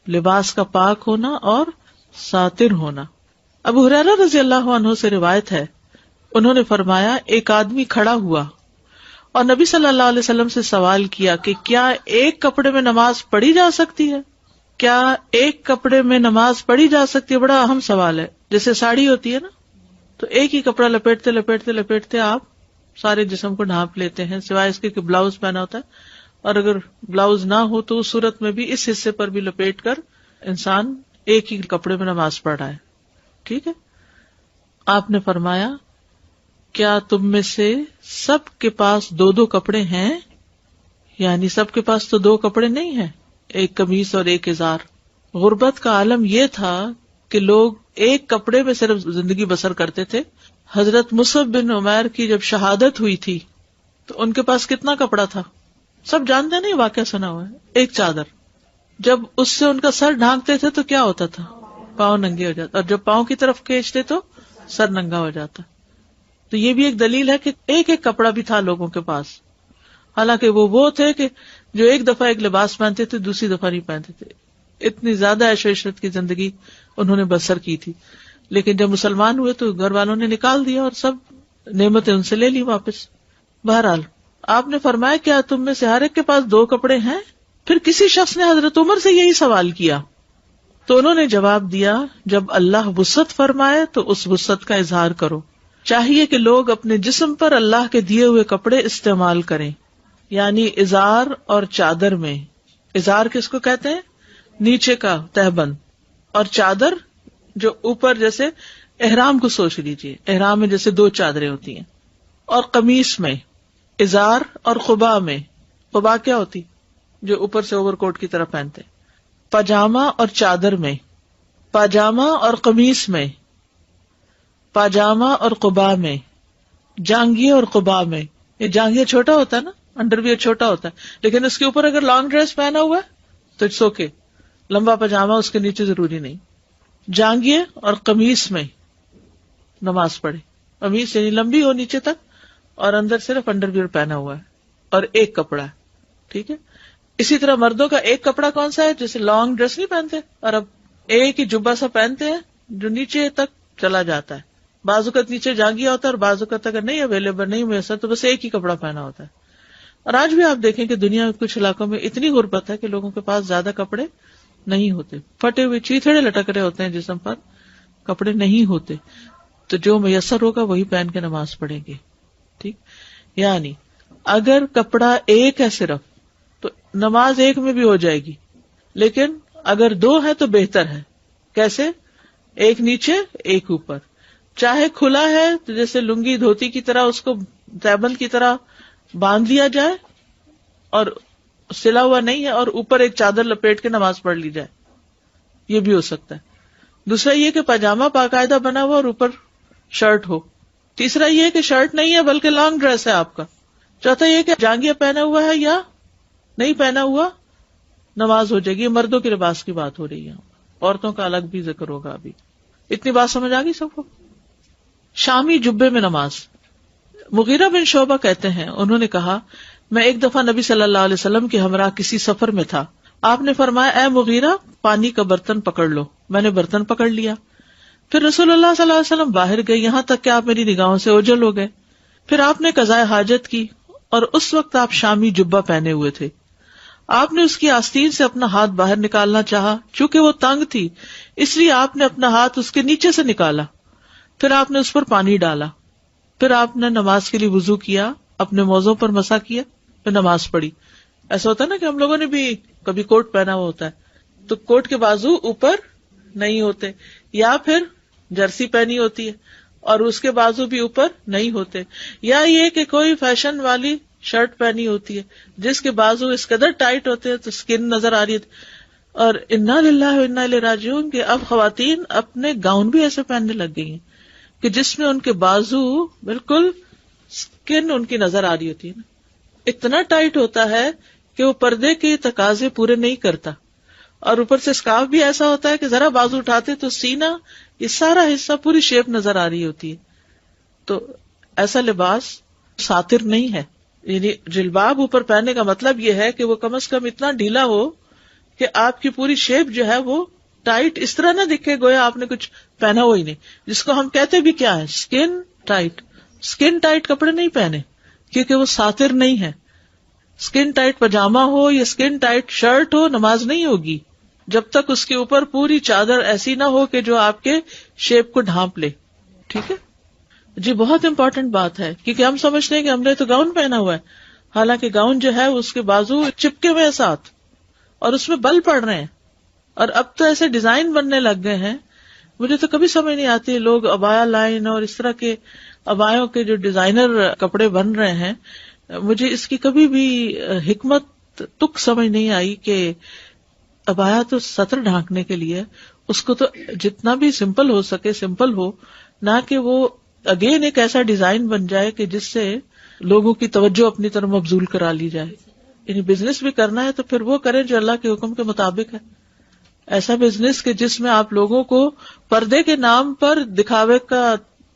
لباس کا پاک ہونا اور ساتر ہونا. ابو ہریرہ رضی اللہ عنہ سے روایت ہے, انہوں نے فرمایا ایک آدمی کھڑا ہوا اور نبی صلی اللہ علیہ وسلم سے سوال کیا کہ کیا ایک کپڑے میں نماز پڑھی جا سکتی ہے؟ کیا ایک کپڑے میں نماز پڑھی جا سکتی ہے؟ بڑا اہم سوال ہے. جیسے ساڑی ہوتی ہے نا, تو ایک ہی کپڑا لپیٹتے لپیٹتے لپیٹتے آپ سارے جسم کو ڈھانپ لیتے ہیں سوائے اس کے کہ بلاؤز پہنا ہوتا ہے, اور اگر بلاؤز نہ ہو تو اس صورت میں بھی اس حصے پر بھی لپیٹ کر انسان ایک ہی کپڑے میں نماز پڑھ رہا ہے. ٹھیک ہے. آپ نے فرمایا کیا تم میں سے سب کے پاس 2 کپڑے ہیں؟ یعنی سب کے پاس تو 2 کپڑے نہیں ہیں, ایک قمیص اور ایک ازار. غربت کا عالم یہ تھا کہ لوگ ایک کپڑے میں صرف زندگی بسر کرتے تھے. حضرت مصعب بن عمیر کی جب شہادت ہوئی تھی تو ان کے پاس کتنا کپڑا تھا؟ سب جانتے نہیں, واقعہ سنا ہوا ہے, ایک چادر. جب اس سے ان کا سر ڈھانکتے تھے تو کیا ہوتا تھا؟ پاؤں ننگے ہو جاتے, اور جب پاؤں کی طرف کھینچتے تو سر ننگا ہو جاتا. تو یہ بھی ایک دلیل ہے کہ ایک ایک کپڑا بھی تھا لوگوں کے پاس. حالانکہ وہ تھے کہ جو ایک دفعہ ایک لباس پہنتے تھے دوسری دفعہ نہیں پہنتے تھے. اتنی زیادہ عیش و عشرت کی زندگی انہوں نے بسر کی تھی. لیکن جب مسلمان ہوئے تو گھر والوں نے نکال دیا اور سب نعمتیں ان سے لے لی واپس. بہرحال آپ نے فرمایا کیا تم میں سے ہر ایک کے پاس 2 کپڑے ہیں؟ پھر کسی شخص نے حضرت عمر سے یہی سوال کیا تو انہوں نے جواب دیا جب اللہ وسعت فرمائے تو اس وسعت کا اظہار کرو. چاہیے کہ لوگ اپنے جسم پر اللہ کے دیے ہوئے کپڑے استعمال کریں، یعنی ازار اور چادر میں. ازار کس کو کہتے ہیں؟ نیچے کا تہبند، اور چادر جو اوپر، جیسے احرام کو سوچ لیجیے، احرام میں جیسے 2 چادریں ہوتی ہیں. اور قمیص میں، ازار اور قبا میں. قبا کیا ہوتی؟ جو اوپر سے اوور کوٹ کی طرح پہنتے. پاجامہ اور چادر میں، پاجامہ اور قمیص میں، پاجامہ اور قبا میں، جانگیے اور قبا میں. یہ جانگیہ چھوٹا ہوتا ہے نا، انڈر ویئر چھوٹا ہوتا ہے، لیکن اس کے اوپر اگر لانگ ڈریس پہنا ہوا ہے تو اٹس اوکے. لمبا پاجامہ اس کے نیچے ضروری نہیں. جانگیے اور قمیص میں نماز پڑھے. قمیص یعنی لمبی ہو نیچے تک اور اندر صرف انڈر ویئر پہنا ہوا ہے اور ایک کپڑا ہے. ٹھیک ہے. اسی طرح مردوں کا ایک کپڑا کون سا ہے؟ جیسے لانگ ڈریس نہیں پہنتے اور اب ایک ہی جبہ سا پہنتے ہیں جو نیچے تک چلا جاتا ہے. بعض اوقات نیچے جانگیا ہوتا ہے اور بعض اوقات اگر نہیں اویلیبل نہیں میسر تو بس ایک ہی کپڑا پہنا ہوتا ہے. اور آج بھی آپ دیکھیں کہ دنیا میں کچھ علاقوں میں اتنی غربت ہے کہ لوگوں کے پاس زیادہ کپڑے نہیں ہوتے، پھٹے ہوئے چیتھڑے لٹک رہے ہوتے ہیں جسم پر، کپڑے نہیں ہوتے. تو جو میسر ہوگا وہی پہن کے نماز پڑھیں گے. ٹھیک. یعنی اگر کپڑا ایک ہے صرف تو نماز ایک میں بھی ہو جائے گی، لیکن اگر 2 ہے تو بہتر ہے. کیسے؟ ایک نیچے ایک اوپر. چاہے کھلا ہے تو جیسے لنگی دھوتی کی طرح اس کو تیبند کی طرح باندھ لیا جائے اور سلا ہوا نہیں ہے اور اوپر ایک چادر لپیٹ کے نماز پڑھ لی جائے، یہ بھی ہو سکتا ہے. دوسرا یہ کہ پاجامہ باقاعدہ بنا ہوا اور اوپر شرٹ ہو. تیسرا یہ کہ شرٹ نہیں ہے بلکہ لانگ ڈریس ہے آپ کا. چوتھا یہ کہ جانگیہ پہنا ہوا ہے یا نہیں پہنا ہوا، نماز ہو جائے گی. مردوں کے لباس کی بات ہو رہی ہے، عورتوں کا الگ بھی ذکر ہوگا. ابھی اتنی بات سمجھ آ گئی سب کو؟ شامی جبے میں نماز. مغیرہ بن شعبہ کہتے ہیں انہوں نے کہا میں ایک دفعہ نبی صلی اللہ علیہ وسلم کے ہمراہ کسی سفر میں تھا. آپ نے فرمایا اے مغیرہ پانی کا برتن پکڑ لو. میں نے برتن پکڑ لیا. پھر رسول اللہ صلی اللہ علیہ وسلم باہر گئے یہاں تک کہ آپ میری نگاہوں سے اوجھل ہو گئے. پھر آپ نے قضاء حاجت کی اور اس وقت آپ شامی جبہ پہنے ہوئے تھے. آپ نے اس کی آستین سے اپنا ہاتھ باہر نکالنا چاہا، چونکہ وہ تنگ تھی اس لیے آپ نے اپنا ہاتھ اس کے نیچے سے نکالا. پھر آپ نے اس پر پانی ڈالا. پھر آپ نے نماز کے لیے وضو کیا، اپنے موزوں پر مسح کیا، پھر نماز پڑھی. ایسا ہوتا ہے نا کہ ہم لوگوں نے بھی کبھی کوٹ پہنا ہوا ہوتا ہے تو کوٹ کے بازو اوپر نہیں ہوتے، یا پھر جرسی پہنی ہوتی ہے اور اس کے بازو بھی اوپر نہیں ہوتے، یا یہ کہ کوئی فیشن والی شرٹ پہنی ہوتی ہے جس کے بازو اس قدر ٹائٹ ہوتے ہیں تو سکن نظر آ رہی ہے. اور انا للہ و انا الیہ راجعون کہ اب خواتین اپنے گاؤن بھی ایسے پہننے لگ گئی ہیں کہ جس میں ان کے بازو بالکل سکن ان کی نظر آ رہی ہوتی ہے نا. اتنا ٹائٹ ہوتا ہے کہ وہ پردے کے تقاضے پورے نہیں کرتا. اور اوپر سے اسکارف بھی ایسا ہوتا ہے کہ ذرا بازو اٹھاتے تو سینہ یہ سارا حصہ پوری شیپ نظر آ رہی ہوتی ہے. تو ایسا لباس ساتر نہیں ہے. یعنی جلباب اوپر پہننے کا مطلب یہ ہے کہ وہ کم از کم اتنا ڈھیلا ہو کہ آپ کی پوری شیپ جو ہے وہ ٹائٹ اس طرح نہ دکھے گویا آپ نے کچھ پہنا ہوا ہی نہیں، جس کو ہم کہتے بھی کیا ہے سکن ٹائٹ. سکن ٹائٹ کپڑے نہیں پہنے کیونکہ وہ ساتر نہیں ہے. سکن ٹائٹ پاجامہ ہو یا سکن ٹائٹ شرٹ ہو نماز نہیں ہوگی جب تک اس کے اوپر پوری چادر ایسی نہ ہو کہ جو آپ کے شیپ کو ڈھانپ لے. ٹھیک ہے جی، بہت امپورٹنٹ بات ہے کیونکہ ہم سمجھتے ہیں کہ ہم نے تو گاؤن پہنا ہوا ہے، حالانکہ گاؤن جو ہے اس کے بازو چپکے ہوئے ساتھ اور اس میں بل پڑ رہے ہیں. اور اب تو ایسے ڈیزائن بننے لگ گئے ہیں، مجھے تو کبھی سمجھ نہیں آتی لوگ ابایا لائن اور اس طرح کے ابایوں کے جو ڈیزائنر کپڑے بن رہے ہیں، مجھے اس کی کبھی بھی حکمت تک سمجھ نہیں آئی کہ ابایا تو سطر ڈھانکنے کے لیے، اس کو تو جتنا بھی سمپل ہو سکے سمپل ہو، نہ کہ وہ اگین ایک ایسا ڈیزائن بن جائے کہ جس سے لوگوں کی توجہ اپنی طرف مبذول کرا لی جائے. یعنی بزنس بھی کرنا ہے تو پھر وہ کریں جو اللہ کے حکم کے مطابق ہے. ایسا بزنس کہ جس میں آپ لوگوں کو پردے کے نام پر دکھاوے کا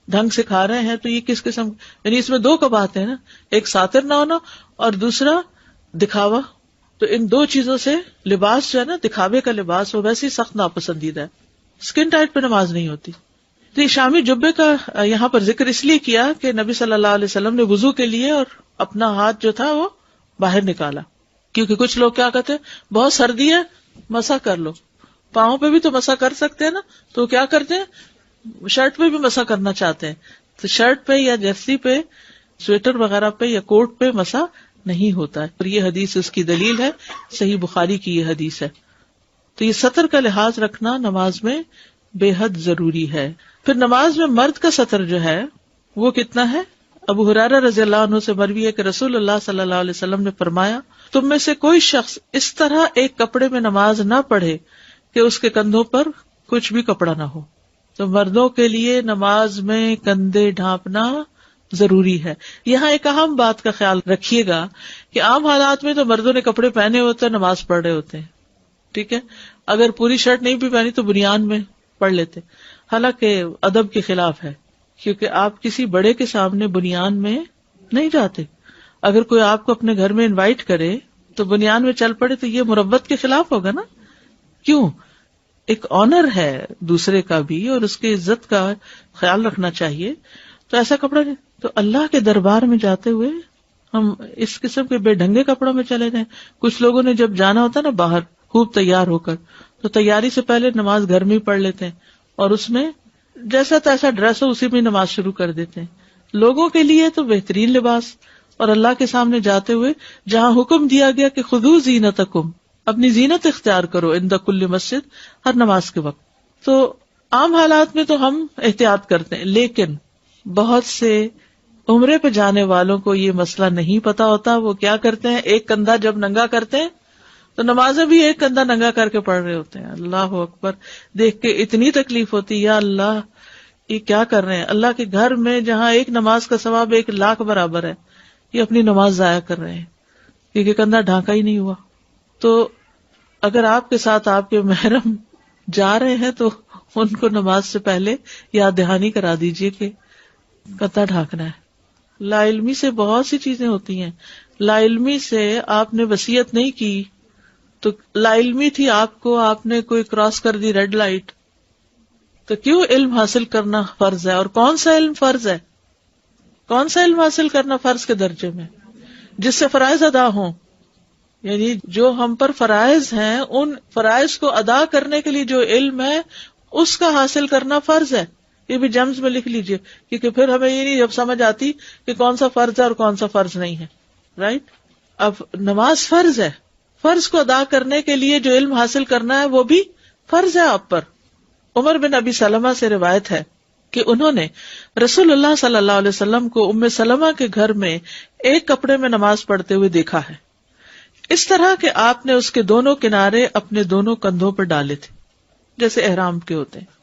ڈھنگ سے کھا رہے ہیں تو یہ کس قسم، یعنی اس میں دو باتیں ہیں نا، ایک ساتر نہ ہونا اور دوسرا دکھاوا. تو ان دو چیزوں سے لباس جو ہے نا، دکھاوے کا لباس، وہ ویسے ہی سخت ناپسندیدہ ہے. اسکن ٹائٹ پہ نماز نہیں ہوتی. تو یہ شامی جبے کا یہاں پر ذکر اس لیے کیا کہ نبی صلی اللہ علیہ وسلم نے وضو کے لیے اور اپنا ہاتھ جو تھا وہ باہر نکالا، کیونکہ کچھ لوگ کیا کہتے ہیں بہت سردی ہے مسح کر لو. پاؤں پہ بھی تو مسح کر سکتے ہیں نا، تو کیا کرتے ہیں شرٹ پہ بھی مسح کرنا چاہتے ہیں. تو شرٹ پہ یا جرسی پہ، سویٹر وغیرہ پہ یا کوٹ پہ مسح نہیں ہوتا ہے. اور یہ حدیث اس کی دلیل ہے، صحیح بخاری کی یہ حدیث ہے. تو یہ سطر کا لحاظ رکھنا نماز میں بے حد ضروری ہے. پھر نماز میں مرد کا سطر جو ہے وہ کتنا ہے؟ ابو ہریرہ رضی اللہ عنہ سے مروی ہے کہ رسول اللہ صلی اللہ علیہ وسلم نے فرمایا، تم میں سے کوئی شخص اس طرح ایک کپڑے میں نماز نہ پڑھے کہ اس کے کندھوں پر کچھ بھی کپڑا نہ ہو. تو مردوں کے لیے نماز میں کندھے ڈھانپنا ضروری ہے. یہاں ایک اہم بات کا خیال رکھیے گا کہ عام حالات میں تو مردوں نے کپڑے پہنے ہوتے ہیں، نماز پڑھ رہے ہوتے ہیں، ٹھیک ہے. اگر پوری شرٹ نہیں بھی پہنی تو بنیان میں پڑھ لیتے، حالانکہ ادب کے خلاف ہے، کیونکہ آپ کسی بڑے کے سامنے بنیان میں نہیں جاتے. اگر کوئی آپ کو اپنے گھر میں انوائٹ کرے تو بنیان میں چل پڑے تو یہ مروت کے خلاف ہوگا نا. کیوں؟ ایک آنر ہے دوسرے کا بھی، اور اس کی عزت کا خیال رکھنا چاہیے. تو ایسا کپڑا نہیں. تو اللہ کے دربار میں جاتے ہوئے ہم اس قسم کے بے ڈھنگے کپڑوں میں چلے جائیں. کچھ لوگوں نے جب جانا ہوتا ہے نا باہر خوب تیار ہو کر، تو تیاری سے پہلے نماز گھر میں ہی پڑھ لیتے ہیں اور اس میں جیسا تیسا ڈریس ہو اسی میں نماز شروع کر دیتے ہیں. لوگوں کے لیے تو بہترین لباس، اور اللہ کے سامنے جاتے ہوئے جہاں حکم دیا گیا کہ خذو زینتکم، اپنی زینت اختیار کرو عند کل مسجد، ہر نماز کے وقت. تو عام حالات میں تو ہم احتیاط کرتے ہیں، لیکن بہت سے عمرے پہ جانے والوں کو یہ مسئلہ نہیں پتا ہوتا. وہ کیا کرتے ہیں، ایک کندھا جب ننگا کرتے ہیں تو نمازیں بھی ایک کندھا ننگا کر کے پڑھ رہے ہوتے ہیں. اللہ اکبر، دیکھ کے اتنی تکلیف ہوتی، یا اللہ یہ کیا کر رہے ہیں. اللہ کے گھر میں جہاں ایک نماز کا ثواب 1,00,000 برابر ہے، یہ اپنی نماز ضائع کر رہے ہیں کیونکہ کندھا ڈھانکا ہی نہیں ہوا. تو اگر آپ کے ساتھ آپ کے محرم جا رہے ہیں تو ان کو نماز سے پہلے یاد دہانی کرا دیجئے کہ کندھا ڈھانکنا ہے. لا علمی سے بہت سی چیزیں ہوتی ہیں. لا علمی سے آپ نے وصیت نہیں کی تو لا علمی تھی آپ کو، آپ نے کوئی کراس کر دی ریڈ لائٹ، تو کیوں علم حاصل کرنا فرض ہے. اور کون سا علم فرض ہے؟ کون سا علم حاصل کرنا فرض کے درجے میں؟ جس سے فرائض ادا ہوں. یعنی جو ہم پر فرائض ہیں ان فرائض کو ادا کرنے کے لیے جو علم ہے اس کا حاصل کرنا فرض ہے. یہ بھی جمز میں لکھ لیجئے، کیونکہ پھر ہمیں یہ نہیں جب سمجھ آتی کہ کون سا فرض ہے اور کون سا فرض نہیں ہے. رائٹ؟ اب نماز فرض ہے، فرض کو ادا کرنے کے لیے جو علم حاصل کرنا ہے وہ بھی فرض ہے آپ پر. عمر بن ابی سلمہ سے روایت ہے کہ انہوں نے رسول اللہ صلی اللہ علیہ وسلم کو ام سلمہ کے گھر میں ایک کپڑے میں نماز پڑھتے ہوئے دیکھا ہے، اس طرح کہ آپ نے اس کے دونوں کنارے اپنے دونوں کندھوں پر ڈالے تھے جیسے احرام کے ہوتے ہیں.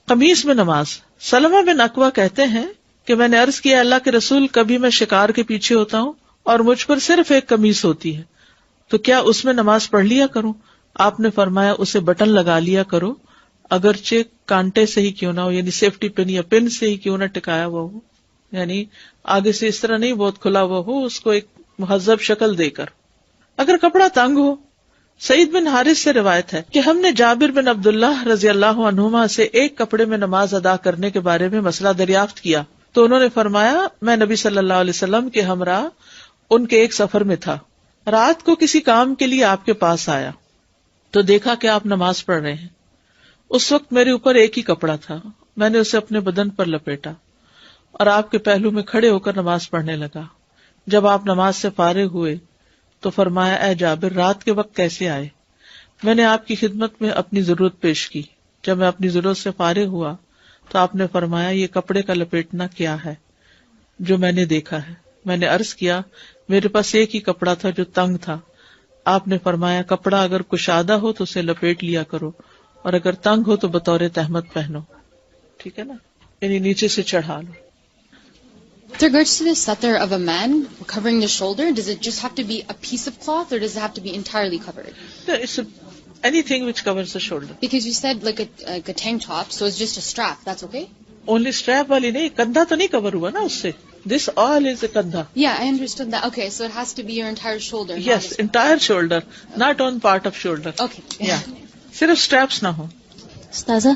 قمیص میں نماز. سلمہ بن اکوع کہتے ہیں کہ میں نے عرض کیا اللہ کے رسول، کبھی میں شکار کے پیچھے ہوتا ہوں اور مجھ پر صرف ایک قمیص ہوتی ہے، تو کیا اس میں نماز پڑھ لیا کروں؟ آپ نے فرمایا اسے بٹن لگا لیا کرو، اگرچہ کانٹے سے ہی کیوں نہ ہو، یعنی سیفٹی پن یا پن سے ہی کیوں نہ ٹکایا ہوا ہو، یعنی آگے سے اس طرح نہیں بہت کھلا ہوا ہو، اس کو ایک مہذب شکل دے کر. اگر کپڑا تنگ ہو. سعید بن حارث سے روایت ہے کہ ہم نے جابر بن عبداللہ رضی اللہ عنہما سے ایک کپڑے میں نماز ادا کرنے کے بارے میں مسئلہ دریافت کیا تو انہوں نے فرمایا میں نبی صلی اللہ علیہ وسلم کے ہمراہ ان کے ایک سفر میں تھا، رات کو کسی کام کے لیے آپ کے پاس آیا تو دیکھا کہ آپ نماز پڑھ رہے ہیں. اس وقت میرے اوپر ایک ہی کپڑا تھا، میں نے اسے اپنے بدن پر لپیٹا اور آپ کے پہلو میں کھڑے ہو کر نماز پڑھنے لگا. جب آپ نماز سے فارغ ہوئے تو فرمایا اے جابر، رات کے وقت کیسے آئے؟ میں نے آپ کی خدمت میں اپنی ضرورت پیش کی. جب میں اپنی ضرورت سے فارغ ہوا تو آپ نے فرمایا یہ کپڑے کا لپیٹنا کیا ہے جو میں نے دیکھا ہے؟ میں نے عرض کیا میرے پاس ایک ہی کپڑا تھا جو تنگ تھا. آپ نے فرمایا کپڑا اگر کشادہ ہو تو اسے لپیٹ لیا کرو اور اگر تنگ ہو تو بطور تہمت پہنو. ٹھیک ہے نا، یعنی نیچے سے چڑھا لو. With regards to the satar of a man covering the shoulder, does it just have to be a piece of cloth or does it have to be entirely covered? No, it's anything which covers the shoulder. Because you said like a tank top, so it's just a strap. That's okay? Only strap والی نہیں, کندھا تو نہیں کور ہوا نا اس سے. دس آل از اے کندھا. Yeah, I understood that. Okay, so it has to be your entire shoulder. Yes, entire shoulder, not on part of shoulder. Okay. یا صرف strips نہ ہو. استاذہ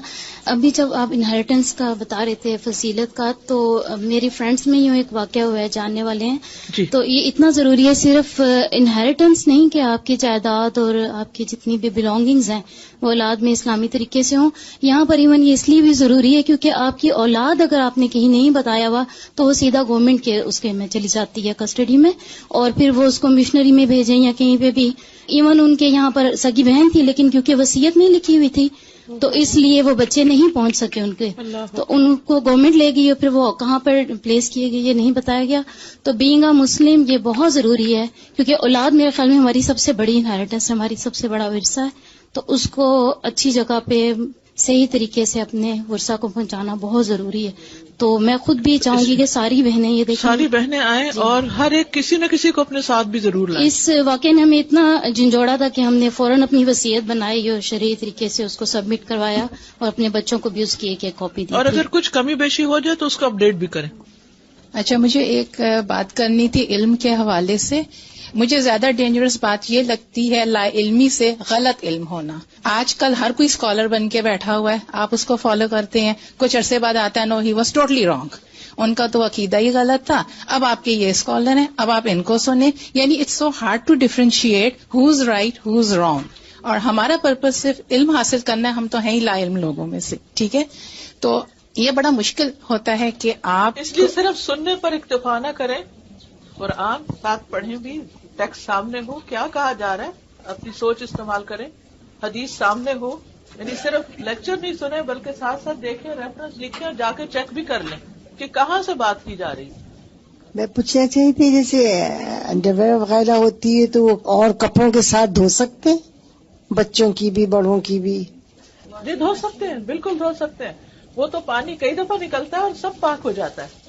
ابھی جب آپ انہیریٹنس کا بتا رہے تھے, فضیلت کا, تو میری فرینڈس میں یوں ایک واقعہ ہوا ہے, جاننے والے ہیں جی. تو یہ اتنا ضروری ہے صرف انہیریٹنس نہیں کہ آپ کی جائیداد اور آپ کی جتنی بھی بلانگنگز ہیں وہ اولاد میں اسلامی طریقے سے ہوں. یہاں پر ایون یہ اس لیے بھی ضروری ہے کیونکہ آپ کی اولاد اگر آپ نے کہیں نہیں بتایا ہوا تو وہ سیدھا گورنمنٹ کے اس کے میں چلی جاتی ہے کسٹڈی میں, اور پھر وہ اس کو مشنری میں بھیجیں یا کہیں پہ بھی. ایون ان کے یہاں پر سگی بہن تھی لیکن کیونکہ وصیت نہیں لکھی ہوئی تھی تو اس لیے وہ بچے نہیں پہنچ سکے ان کے, تو ان کو گورنمنٹ لے گئی اور پھر وہ کہاں پر پلیس کیے گئے یہ نہیں بتایا گیا. تو بینگ اے مسلم یہ بہت ضروری ہے کیونکہ اولاد میرے خیال میں ہماری سب سے بڑی انہیریٹنس ہے, ہماری سب سے بڑا ورثہ ہے, تو اس کو اچھی جگہ پہ صحیح طریقے سے اپنے ورثہ کو پہنچانا بہت ضروری ہے. تو میں خود بھی چاہوں گی کہ ساری بہنیں یہ دیکھیں, ساری بہنیں آئیں اور ہر ایک کسی نہ کسی کو اپنے ساتھ بھی ضرور لائیں. اس واقعے نے ہمیں اتنا جھنجھوڑا تھا کہ ہم نے فوراً اپنی وصیت بنائی اور شرعی طریقے سے اس کو سبمٹ کروایا اور اپنے بچوں کو بھی اس کی ایک کاپی دی. اور اگر کچھ کمی بیشی ہو جائے تو اس کو اپڈیٹ بھی کریں. اچھا, مجھے ایک بات کرنی تھی علم کے حوالے سے. مجھے زیادہ ڈینجرس بات یہ لگتی ہے لا علمی سے غلط علم ہونا. آج کل ہر کوئی اسکالر بن کے بیٹھا ہوا ہے, آپ اس کو فالو کرتے ہیں, کچھ عرصے بعد آتا ہے نو ہی واز ٹوٹلی رانگ, ان کا تو عقیدہ ہی غلط تھا, اب آپ کے یہ اسکالر ہیں, اب آپ ان کو سنیں. یعنی it's so hard to differentiate who's right who's wrong. اور ہمارا پرپز صرف علم حاصل کرنا ہے, ہم تو ہیں ہی لا علم لوگوں میں سے, ٹھیک ہے. تو یہ بڑا مشکل ہوتا ہے کہ آپ اس لیے صرف سننے پر اکتفا نہ کریں, قرآن ساتھ پڑھیں بھی, ٹیکسٹ سامنے ہو, کیا کہا جا رہا ہے, اپنی سوچ استعمال کریں, حدیث سامنے ہو. یعنی صرف لیکچر نہیں سنیں بلکہ ساتھ ساتھ دیکھیں, ریفرنس لکھیں اور جا کے چیک بھی کر لیں کہ کہاں سے بات کی جا رہی ہے. میں پوچھنا چاہیے تھی جیسے انڈرویئر وغیرہ ہوتی ہے تو اور کپڑوں کے ساتھ دھو سکتے ہیں, بچوں کی بھی بڑوں کی بھی؟ جی دھو سکتے ہیں, بالکل دھو سکتے ہیں. وہ تو پانی کئی دفعہ نکلتا ہے اور سب پاک ہو جاتا ہے.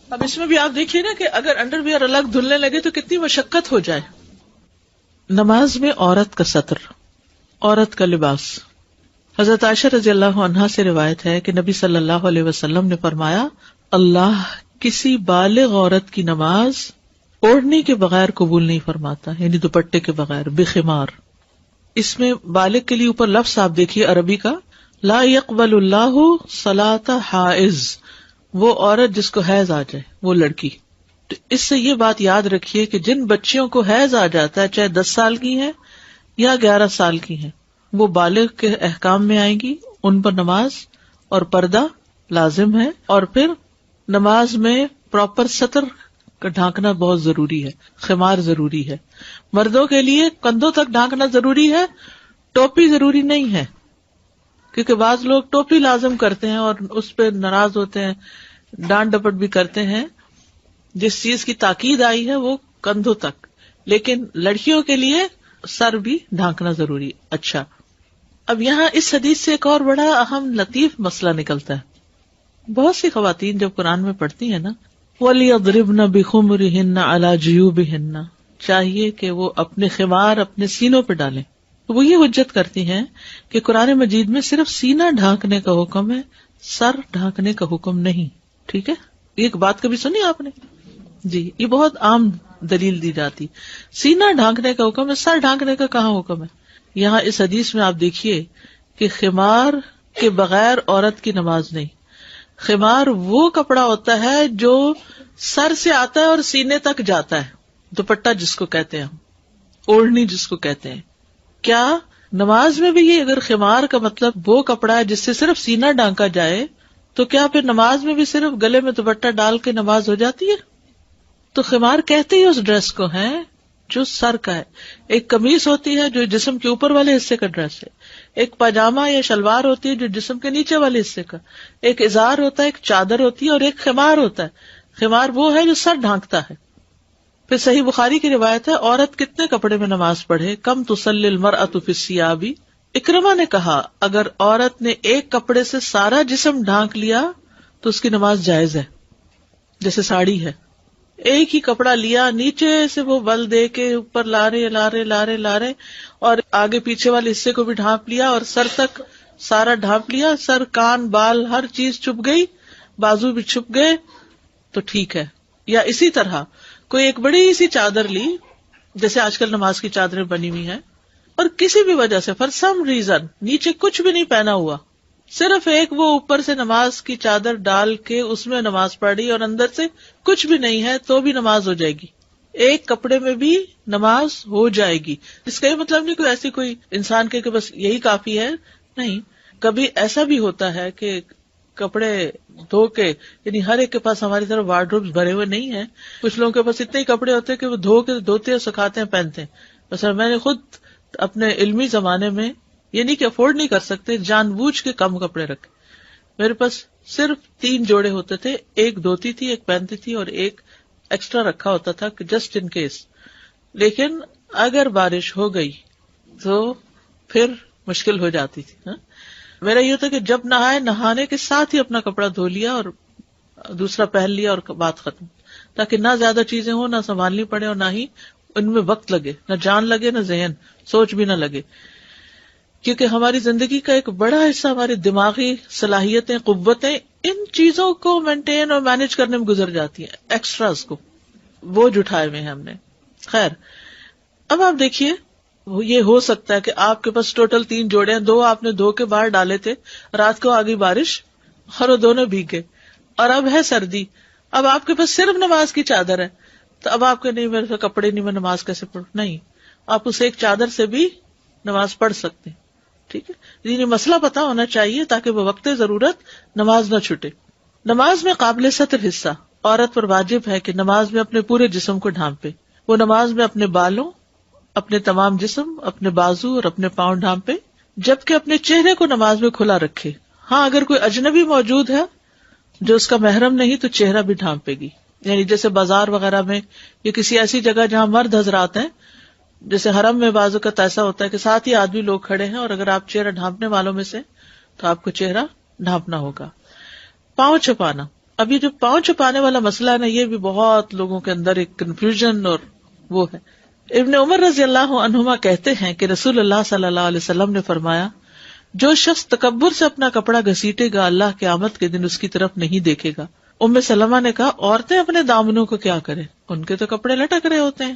اب اس میں بھی آپ دیکھیے نا کہ اگر انڈر ویئر الگ دھلنے لگے تو کتنی مشقت ہو جائے. نماز میں عورت کا ستر, عورت کا لباس. حضرت عائشہ رضی اللہ عنہا سے روایت ہے کہ نبی صلی اللہ علیہ وسلم نے فرمایا, اللہ کسی بالغ عورت کی نماز اوڑھنے کے بغیر قبول نہیں فرماتا, یعنی دوپٹے کے بغیر, بخمار. اس میں بالغ کے لیے اوپر لفظ آپ دیکھیے عربی کا, لا يقبل اللہ صلاۃ حائض, وہ عورت جس کو حیض آ جائے, وہ لڑکی. تو اس سے یہ بات یاد رکھیے کہ جن بچیوں کو حیض آ جاتا ہے, چاہے 10 سال کی ہیں یا 11 سال کی ہیں, وہ بالغ کے احکام میں آئیں گی, ان پر نماز اور پردہ لازم ہے. اور پھر نماز میں پراپر سطر کا ڈھانکنا بہت ضروری ہے, خمار ضروری ہے. مردوں کے لیے کندھوں تک ڈھانکنا ضروری ہے, ٹوپی ضروری نہیں ہے, کیونکہ بعض لوگ ٹوپی لازم کرتے ہیں اور اس پہ ناراض ہوتے ہیں, ڈانٹ ڈپٹ بھی کرتے ہیں. جس چیز کی تاکید آئی ہے وہ کندھوں تک, لیکن لڑکیوں کے لیے سر بھی ڈھانکنا ضروری ہے. اچھا, اب یہاں اس حدیث سے ایک اور بڑا اہم لطیف مسئلہ نکلتا ہے. بہت سی خواتین جب قرآن میں پڑھتی ہیں نا, وَلْيَضْرِبْنَ بِخُمُرِهِنَّ عَلَى جُيُوبِهِنَّ, چاہیے کہ وہ اپنے خمار اپنے سینوں پہ ڈالیں. تو وہ یہ حجت کرتی ہیں کہ قرآن مجید میں صرف سینہ ڈھانکنے کا حکم ہے, سر ڈھانکنے کا حکم نہیں. ٹھیک ہے, ایک بات کبھی سنی آپ نے؟ جی, یہ بہت عام دلیل دی جاتی, سینہ ڈھانکنے کا حکم ہے, سر ڈھانکنے کا کہاں حکم ہے؟ یہاں اس حدیث میں آپ دیکھیے کہ خمار کے بغیر عورت کی نماز نہیں. خمار وہ کپڑا ہوتا ہے جو سر سے آتا ہے اور سینے تک جاتا ہے, دوپٹہ جس کو کہتے ہیں ہم, اوڑھنی جس کو کہتے ہیں. کیا نماز میں بھی یہ اگر خمار کا مطلب وہ کپڑا ہے جس سے صرف سینہ ڈھانکا جائے, تو کیا پھر نماز میں بھی صرف گلے میں دوپٹہ ڈال کے نماز ہو جاتی ہے؟ تو خمار کہتے ہی اس ڈریس کو ہیں جو سر کا ہے. ایک قمیص ہوتی ہے جو جسم کے اوپر والے حصے کا ڈریس ہے, ایک پاجامہ یا شلوار ہوتی ہے جو جسم کے نیچے والے حصے کا, ایک ازار ہوتا ہے, ایک چادر ہوتی ہے, اور ایک خمار ہوتا ہے. خمار وہ ہے جو سر ڈھانکتا ہے. پھر صحیح بخاری کی روایت ہے, عورت کتنے کپڑے میں نماز پڑھے, کم تصلی المرأۃ فی الثیاب. اکرمہ نے کہا اگر عورت نے ایک کپڑے سے سارا جسم ڈھانک لیا تو اس کی نماز جائز ہے. جیسے ساڑی ہے, ایک ہی کپڑا لیا, نیچے سے وہ بل دے کے اوپر لارے اور آگے پیچھے والے حصے کو بھی ڈھانپ لیا اور سر تک سارا ڈھانپ لیا, سر کان بال ہر چیز چپ گئی, بازو بھی چھپ گئے تو ٹھیک ہے. یا اسی طرح کوئی ایک بڑی سی چادر لی, جیسے آج کل نماز کی چادریں بنی ہوئی ہیں, اور کسی بھی وجہ سے فار سم ریزن نیچے کچھ بھی نہیں پہنا ہوا, صرف ایک وہ اوپر سے نماز کی چادر ڈال کے اس میں نماز پڑھی اور اندر سے کچھ بھی نہیں ہے تو بھی نماز ہو جائے گی. ایک کپڑے میں بھی نماز ہو جائے گی. اس کا یہ مطلب نہیں کہ ایسی کوئی انسان کے کہ بس یہی کافی ہے, نہیں. کبھی ایسا بھی ہوتا ہے کہ کپڑے دھو کے, یعنی ہر ایک کے پاس ہماری طرح وارڈروب بھرے ہوئے نہیں ہیں. کچھ لوگوں کے پاس اتنے ہی کپڑے ہوتے ہیں کہ وہ دھو کے دھوتے ہیں, سکھاتے ہیں, پہنتے ہیں. بس میں نے خود اپنے علمی زمانے میں یہ نہیں کہ افورڈ نہیں کر سکتے, جان بوجھ کے کم کپڑے رکھے. میرے پاس صرف 3 جوڑے ہوتے تھے, ایک دھوتی تھی, ایک پہنتی تھی, اور ایک ایکسٹرا رکھا ہوتا تھا جسٹ ان کیس. لیکن اگر بارش ہو گئی تو پھر مشکل ہو جاتی تھی. میرا یہ ہوتا کہ جب نہانے کے ساتھ ہی اپنا کپڑا دھو لیا اور دوسرا پہن لیا اور بات ختم, تاکہ نہ زیادہ چیزیں ہوں, نہ سنبھالنی پڑے, اور نہ ہی ان میں وقت لگے, نہ جان لگے, نہ ذہن سوچ بھی نہ لگے. کیونکہ ہماری زندگی کا ایک بڑا حصہ ہماری دماغی صلاحیتیں, قوتیں ان چیزوں کو مینٹین اور مینج کرنے میں گزر جاتی ہیں. ایکسٹراز کو بوجھ اٹھائے ہوئے ہیں ہم نے. خیر, اب آپ دیکھیے, یہ ہو سکتا ہے کہ آپ کے پاس ٹوٹل 3 جوڑے ہیں, 2 آپ نے دھو کے باہر ڈالے تھے, رات کو آ گئی بارش اور وہ دونوں بھیگ گئے, اور اب ہے سردی. اب آپ کے پاس صرف نماز کی چادر ہے, تو اب آپ کے نہیں میرے پاس کپڑے نہیں, میں نماز کیسے پڑھوں؟ نہیں, آپ اس ایک چادر سے بھی نماز پڑھ سکتے ہیں. ٹھیک ہے, یہ مسئلہ پتا ہونا چاہیے تاکہ وہ وقت ضرورت نماز نہ چھوٹے. نماز میں قابل ستر حصہ عورت پر واجب ہے کہ نماز میں اپنے پورے جسم کو ڈھانپے. وہ نماز میں اپنے بالوں, اپنے تمام جسم, اپنے بازو اور اپنے پاؤں ڈھانپے, جبکہ اپنے چہرے کو نماز میں کھلا رکھے. ہاں, اگر کوئی اجنبی موجود ہے جو اس کا محرم نہیں تو چہرہ بھی ڈھانپے گی. یعنی جیسے بازار وغیرہ میں یا کسی ایسی جگہ جہاں مرد حضرات ہیں, جیسے حرم میں بعض اوقات ایسا ہوتا ہے کہ ساتھ ہی آدمی لوگ کھڑے ہیں, اور اگر آپ چہرہ ڈھانپنے والوں میں سے تو آپ کو چہرہ ڈھانپنا ہوگا. پاؤں چھپانا, اب یہ جو پاؤں چھپانے والا مسئلہ ہے نا, یہ بھی بہت لوگوں کے اندر ایک کنفیوژن اور وہ ہے. ابن عمر رضی اللہ عنہما کہتے ہیں کہ رسول اللہ صلی اللہ علیہ وسلم نے فرمایا, جو شخص تکبر سے اپنا کپڑا گھسیٹے گا اللہ قیامت کے دن اس کی طرف نہیں دیکھے گا. ام سلمہ نے کہا, عورتیں اپنے دامنوں کو کیا کریں, ان کے تو کپڑے لٹک رہے ہوتے ہیں.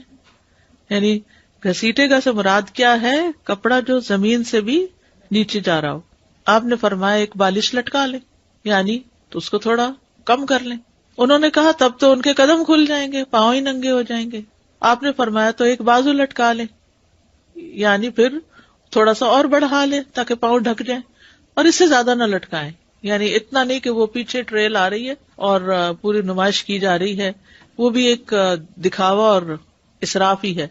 یعنی گھسیٹے گا سے مراد کیا ہے, کپڑا جو زمین سے بھی نیچے جا رہا ہو. آپ نے فرمایا ایک بالش لٹکا لیں, یعنی تو اس کو تھوڑا کم کر لیں. انہوں نے کہا تب تو ان کے قدم کھل جائیں گے, پاؤں ہی ننگے ہو جائیں گے. آپ نے فرمایا تو ایک بازو لٹکا لیں, یعنی پھر تھوڑا سا اور بڑھا لیں تاکہ پاؤں ڈھک جائیں, اور اس سے زیادہ نہ لٹکائیں. یعنی اتنا نہیں کہ وہ پیچھے ٹریل آ رہی ہے اور پوری نمائش کی جا رہی ہے, وہ بھی ایک دکھاوا اور اسراف ہی ہے.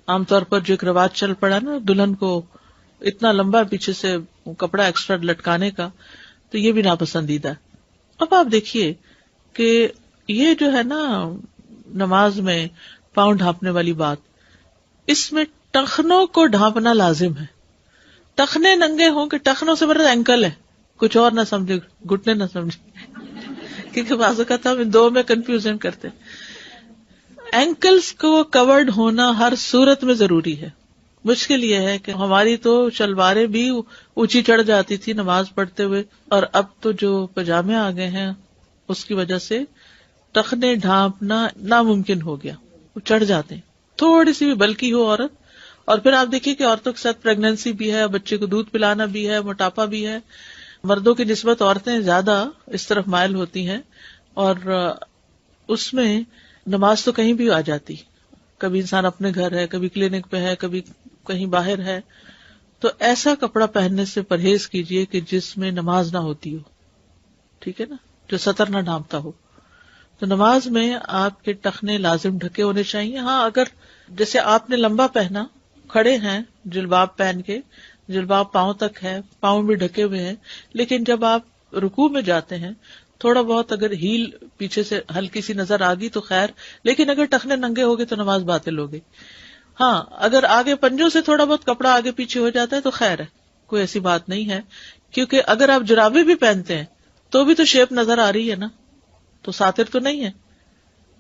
عام طور پر جو ایک رواج چل پڑا نا دلہن کو اتنا لمبا پیچھے سے کپڑا ایکسٹرا لٹکانے کا, تو یہ بھی ناپسندیدہ ہے. اب آپ دیکھیے کہ یہ جو ہے نا نماز میں پاؤں ڈھانپنے والی بات, اس میں ٹخنوں کو ڈھانپنا لازم ہے. ٹخنے ننگے ہوں کہ ٹخنوں سے مراد اینکل ہے, کچھ اور نہ سمجھے, گھٹنے نہ سمجھے, کیونکہ بعض اوقات ہم ان دو میں کنفیوژن کرتے. اینکلز کو کورڈ ہونا ہر صورت میں ضروری ہے. مشکل یہ ہے کہ ہماری تو شلواریں بھی اونچی چڑھ جاتی تھی نماز پڑھتے ہوئے, اور اب تو جو پجامے آ گئے ہیں اس کی وجہ سے ٹخنے ڈھانپنا ناممکن ہو گیا, وہ چڑھ جاتے ہیں. تھوڑی سی بھی بلکی ہو عورت, اور پھر آپ دیکھیے کہ عورتوں کے ساتھ پریگنینسی بھی ہے, بچے کو دودھ پلانا بھی ہے, موٹاپا بھی ہے. مردوں کی نسبت عورتیں زیادہ اس طرف مائل ہوتی ہیں, اور اس میں نماز تو کہیں بھی آ جاتی. کبھی انسان اپنے گھر ہے, کبھی کلینک پہ ہے, کبھی کہیں باہر ہے, تو ایسا کپڑا پہننے سے پرہیز کیجیے کہ جس میں نماز نہ ہوتی ہو. ٹھیک ہے نا, جو سطر نہ ڈھانپتا ہو. تو نماز میں آپ کے ٹخنے لازم ڈھکے ہونے چاہیے. ہاں, اگر جیسے آپ نے لمبا پہنا, کھڑے ہیں جلباب پہن کے, جلباب پاؤں تک ہے, پاؤں بھی ڈھکے ہوئے ہیں, لیکن جب آپ رکوع میں جاتے ہیں تھوڑا بہت اگر ہیل پیچھے سے ہلکی سی نظر آ گئی تو خیر, لیکن اگر ٹخنے ننگے ہو گئے تو نماز باطل ہو گئی. ہاں, اگر آگے پنجوں سے تھوڑا بہت کپڑا آگے پیچھے ہو جاتا ہے تو خیر ہے, کوئی ایسی بات نہیں ہے. کیونکہ اگر آپ جرابے بھی پہنتے ہیں تو بھی تو شیپ نظر آ رہی ہے نا, تو ساتر تو نہیں ہے.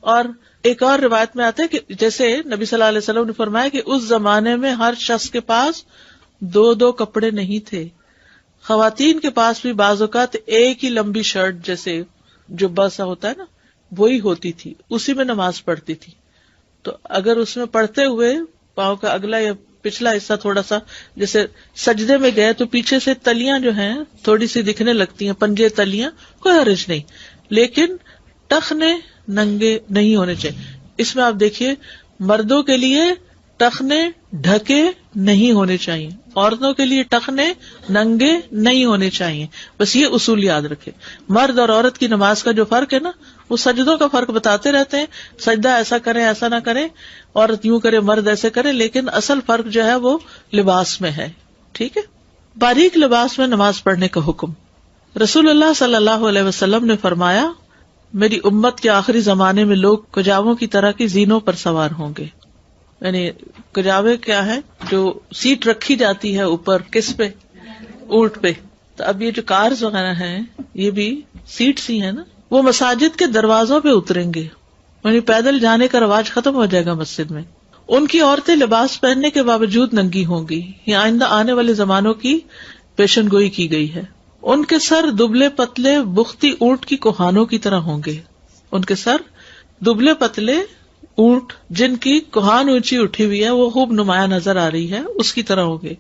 اور ایک اور روایت میں آتا ہے کہ جیسے نبی صلی اللہ علیہ وسلم نے فرمایا کہ اس زمانے میں ہر شخص کے پاس 2 کپڑے نہیں تھے. خواتین کے پاس بھی بعض اوقات ایک ہی لمبی شرٹ جیسے جبہ سا ہوتا ہے نا وہی ہوتی تھی, اسی میں نماز پڑھتی تھی. تو اگر اس میں پڑھتے ہوئے پاؤں کا اگلا یا پچھلا حصہ تھوڑا سا جیسے سجدے میں گئے تو پیچھے سے تلیاں جو ہیں تھوڑی سی دکھنے لگتی ہیں, پنجے تلیاں, کوئی حرج نہیں, لیکن ٹخنے ننگے نہیں ہونے چاہیے. اس میں آپ دیکھیے مردوں کے لیے ٹخنے ڈھکے نہیں ہونے چاہیے, عورتوں کے لیے ٹخنے ننگے نہیں ہونے چاہیے. بس یہ اصول یاد رکھے. مرد اور عورت کی نماز کا جو فرق ہے نا, وہ سجدوں کا فرق بتاتے رہتے ہیں, سجدہ ایسا کریں ایسا نہ کریں, عورت یوں کرے مرد ایسے کرے, لیکن اصل فرق جو ہے وہ لباس میں ہے. ٹھیک ہے. باریک لباس میں نماز پڑھنے کا حکم. رسول اللہ صلی اللہ علیہ وسلم نے فرمایا, میری امت کے آخری زمانے میں لوگ کجاووں کی طرح کی زینوں پر سوار ہوں گے. یعنی کجاوے کیا ہے, جو سیٹ رکھی جاتی ہے اوپر, کس پہ, اونٹ پہ. تو اب یہ جو کارز وغیرہ ہیں یہ بھی سیٹس ہی ہیں نا. وہ مساجد کے دروازوں پہ اتریں گے, یعنی پیدل جانے کا رواج ختم ہو جائے گا مسجد میں. ان کی عورتیں لباس پہننے کے باوجود ننگی ہوں گی. یہ آئندہ آنے والے زمانوں کی پیشن گوئی کی گئی ہے. ان کے سر دبلے پتلے بختی اونٹ کی کوہانوں کی طرح ہوں گے. ان کے سر دبلے پتلے اونٹ جن کی کوہان اونچی اٹھی ہوئی ہے, وہ خوب نمایاں نظر آ رہی ہے, اس کی طرح ہوں گے.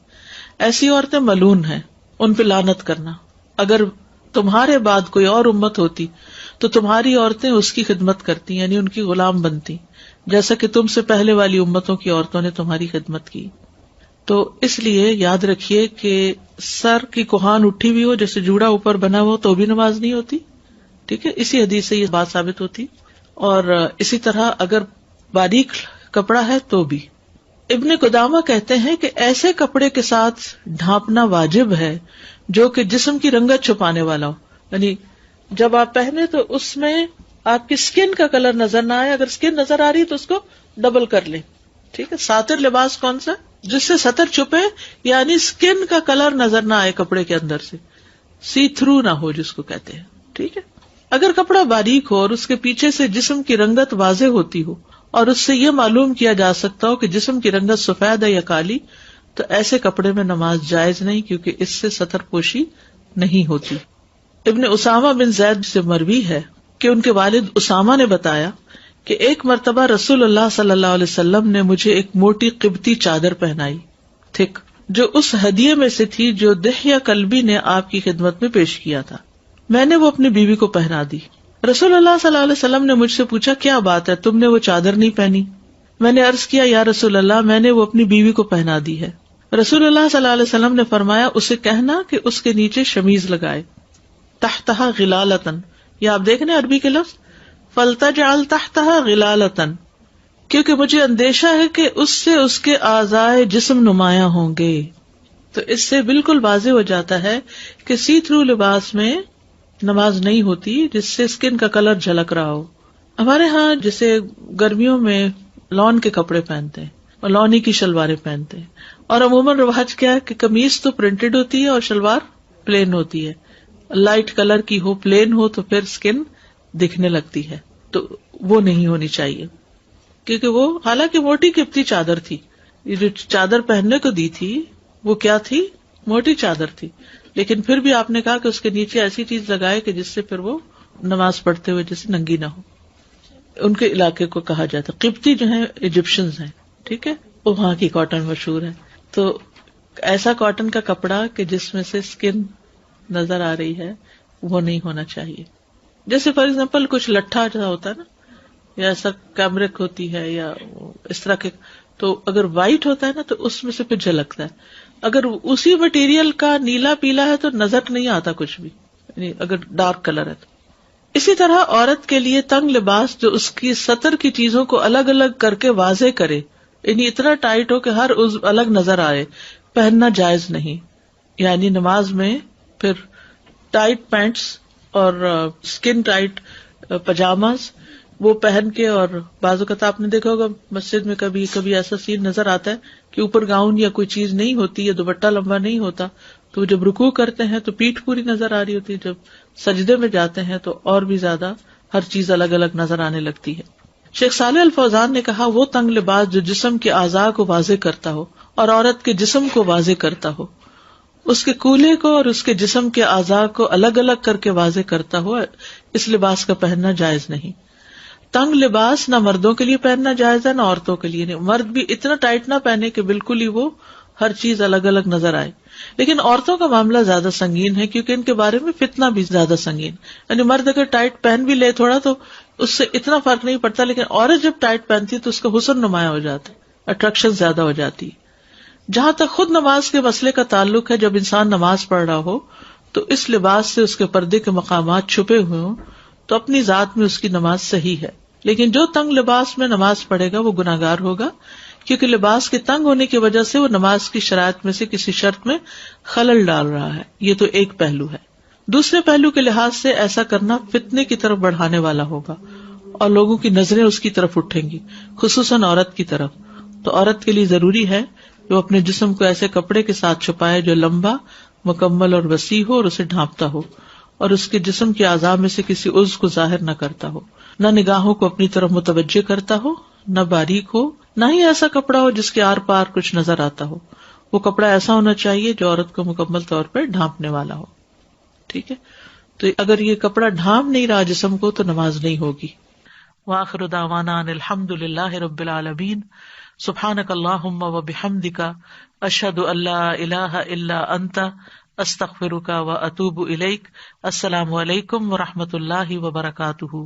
ایسی عورتیں ملعون ہیں, ان پہ لعنت کرنا. اگر تمہارے بعد کوئی اور امت ہوتی تو تمہاری عورتیں اس کی خدمت کرتی, یعنی ان کی غلام بنتی, جیسا کہ تم سے پہلے والی امتوں کی عورتوں نے تمہاری خدمت کی. تو اس لیے یاد رکھیے کہ سر کی کوہان اٹھی ہوئی ہو, جیسے جوڑا اوپر بنا ہو, تو بھی نماز نہیں ہوتی. ٹھیک ہے. اسی حدیث سے یہ بات ثابت ہوتی. اور اسی طرح اگر باریک کپڑا ہے تو بھی. ابن قدامہ کہتے ہیں کہ ایسے کپڑے کے ساتھ ڈھانپنا واجب ہے جو کہ جسم کی رنگت چھپانے والا ہو. یعنی جب آپ پہنے تو اس میں آپ کی سکن کا کلر نظر نہ آئے. اگر سکن نظر آ رہی تو اس کو ڈبل کر لیں. ٹھیک ہے. ساتر لباس کون سا, جس سے سطر چھپے, یعنی سکن کا کلر نظر نہ آئے کپڑے کے اندر سے, سی تھرو نہ ہو جس کو کہتے ہیں. ٹھیک ہے. اگر کپڑا باریک ہو اور اس کے پیچھے سے جسم کی رنگت واضح ہوتی ہو اور اس سے یہ معلوم کیا جا سکتا ہو کہ جسم کی رنگت سفید ہے یا کالی, تو ایسے کپڑے میں نماز جائز نہیں, کیونکہ اس سے سطر پوشی نہیں ہوتی. ابن اسامہ بن زید سے مروی ہے کہ ان کے والد اسامہ نے بتایا کہ ایک مرتبہ رسول اللہ صلی اللہ علیہ وسلم نے مجھے ایک موٹی قبطی چادر پہنائی, تھک, جو اس ہدیے میں سے تھی جو دحیہ کلبی نے آپ کی خدمت میں پیش کیا تھا. میں نے وہ اپنی بیوی کو پہنا دی. رسول اللہ صلی اللہ علیہ وسلم نے مجھ سے پوچھا, کیا بات ہے, تم نے وہ چادر نہیں پہنی؟ میں نے عرض کیا, یا رسول اللہ, میں نے وہ اپنی بیوی کو پہنا دی ہے. رسول اللہ صلی اللہ علیہ وسلم نے فرمایا, اسے کہنا کہ اس کے نیچے شمیز لگائے, تحتہا غلالتن. یہ آپ دیکھ رہے ہیں عربی کے لفظ, فلتجعل تحتہا غلالتن, کیونکہ مجھے اندیشہ ہے کہ اس سے اس کے اعضائے جسم نمایاں ہوں گے. تو اس سے بالکل واضح ہو جاتا ہے کہ سی تھرو لباس میں نماز نہیں ہوتی جس سے اسکن کا کلر جھلک رہا ہو. ہمارے ہاں جیسے گرمیوں میں لون کے کپڑے پہنتے ہیں اور لونی کی شلواریں پہنتے ہیں, اور عموماً رواج کیا ہے کہ قمیص تو پرنٹڈ ہوتی ہے اور شلوار پلین ہوتی ہے. لائٹ کلر کی ہو, پلین ہو, تو پھر اسکن دکھنے لگتی ہے. تو وہ نہیں ہونی چاہیے, کیونکہ وہ حالانکہ موٹی قبطی چادر تھی. یہ جو چادر پہننے کو دی تھی وہ کیا تھی, موٹی چادر تھی, لیکن پھر بھی آپ نے کہا کہ اس کے نیچے ایسی چیز لگائے کہ جس سے پھر وہ نماز پڑھتے ہوئے جیسے ننگی نہ ہو. ان کے علاقے کو کہا جاتا ہے قبطی, جو ہیں ایجپشنز ہیں. ٹھیک ہے. وہ وہاں کی کاٹن مشہور ہے. تو ایسا کاٹن کا کپڑا کہ جس میں سے اسکن نظر آ رہی ہے وہ نہیں ہونا چاہیے. جیسے فار ایگزامپل کچھ لٹھا جو ہوتا ہے نا, یا ایسا کیمرک ہوتی ہے یا اس طرح کے, تو اگر وائٹ ہوتا ہے نا تو اس میں سے پھر جھلکتا ہے. اگر اسی مٹیریل کا نیلا پیلا ہے تو نظر نہیں آتا کچھ بھی, یعنی اگر ڈارک کلر ہے تو. اسی طرح عورت کے لیے تنگ لباس جو اس کی سطر کی چیزوں کو الگ الگ کر کے واضح کرے, یعنی اتنا ٹائٹ ہو کہ ہر عضو الگ نظر آئے, پہننا جائز نہیں. یعنی نماز میں پھر ٹائٹ پینٹس اور اسکن ٹائٹ پجاماز وہ پہن کے, اور بعض اوقات آپ نے دیکھا ہوگا مسجد میں کبھی کبھی ایسا سین نظر آتا ہے کہ اوپر گاؤن یا کوئی چیز نہیں ہوتی یا دوپٹہ لمبا نہیں ہوتا, تو جب رکوع کرتے ہیں تو پیٹھ پوری نظر آ رہی ہوتی ہے, جب سجدے میں جاتے ہیں تو اور بھی زیادہ ہر چیز الگ الگ نظر آنے لگتی ہے. شیخ صالح الفوزان نے کہا, وہ تنگ لباس جو جسم کے اعضاء کو واضح کرتا ہو اور عورت کے جسم کو واضح کرتا ہو, اس کے کولے کو اور اس کے جسم کے اعضاء کو الگ الگ کر کے واضح کرتا ہوا اس لباس کا پہننا جائز نہیں. تنگ لباس نہ مردوں کے لیے پہننا جائز ہے نہ عورتوں کے لیے. نہیں, مرد بھی اتنا ٹائٹ نہ پہنے کہ بالکل ہی وہ ہر چیز الگ الگ نظر آئے. لیکن عورتوں کا معاملہ زیادہ سنگین ہے کیونکہ ان کے بارے میں فتنہ بھی زیادہ سنگین. یعنی مرد اگر ٹائٹ پہن بھی لے تھوڑا تو اس سے اتنا فرق نہیں پڑتا, لیکن عورت جب ٹائٹ پہنتی ہے تو اس کا حسن نمایاں ہو جاتا ہے, اٹریکشن زیادہ ہو جاتی ہے. جہاں تک خود نماز کے مسئلے کا تعلق ہے, جب انسان نماز پڑھ رہا ہو تو اس لباس سے اس کے پردے کے مقامات چھپے ہوئے ہوں تو اپنی ذات میں اس کی نماز صحیح ہے. لیکن جو تنگ لباس میں نماز پڑھے گا وہ گناہگار ہوگا, کیونکہ لباس کے تنگ ہونے کی وجہ سے وہ نماز کی شرائط میں سے کسی شرط میں خلل ڈال رہا ہے. یہ تو ایک پہلو ہے. دوسرے پہلو کے لحاظ سے ایسا کرنا فتنے کی طرف بڑھانے والا ہوگا اور لوگوں کی نظریں اس کی طرف اٹھیں گی, خصوصاً عورت کی طرف. تو عورت کے لیے ضروری ہے کہ وہ اپنے جسم کو ایسے کپڑے کے ساتھ چھپائے جو لمبا, مکمل اور وسیع ہو اور اسے ڈھانپتا ہو, اور اس کے جسم کے اعضاء میں سے کسی عضو کو ظاہر نہ کرتا ہو, نہ نگاہوں کو اپنی طرف متوجہ کرتا ہو, نہ باریک ہو, نہ ہی ایسا کپڑا ہو جس کے آر پار کچھ نظر آتا ہو. وہ کپڑا ایسا ہونا چاہیے جو عورت کو مکمل طور پر ڈھانپنے والا ہو. ٹھیک ہے, تو اگر یہ کپڑا ڈھانپ نہیں رہا جسم کو تو نماز نہیں ہوگی. وآخر دعوانا ان الحمد للہ رب العالمین. سبحانک اللہم وبحمدک اشہد ان لا الہ الا انت استغفرک واتوب الیک. السلام علیکم ورحمۃ اللہ وبرکاتہ.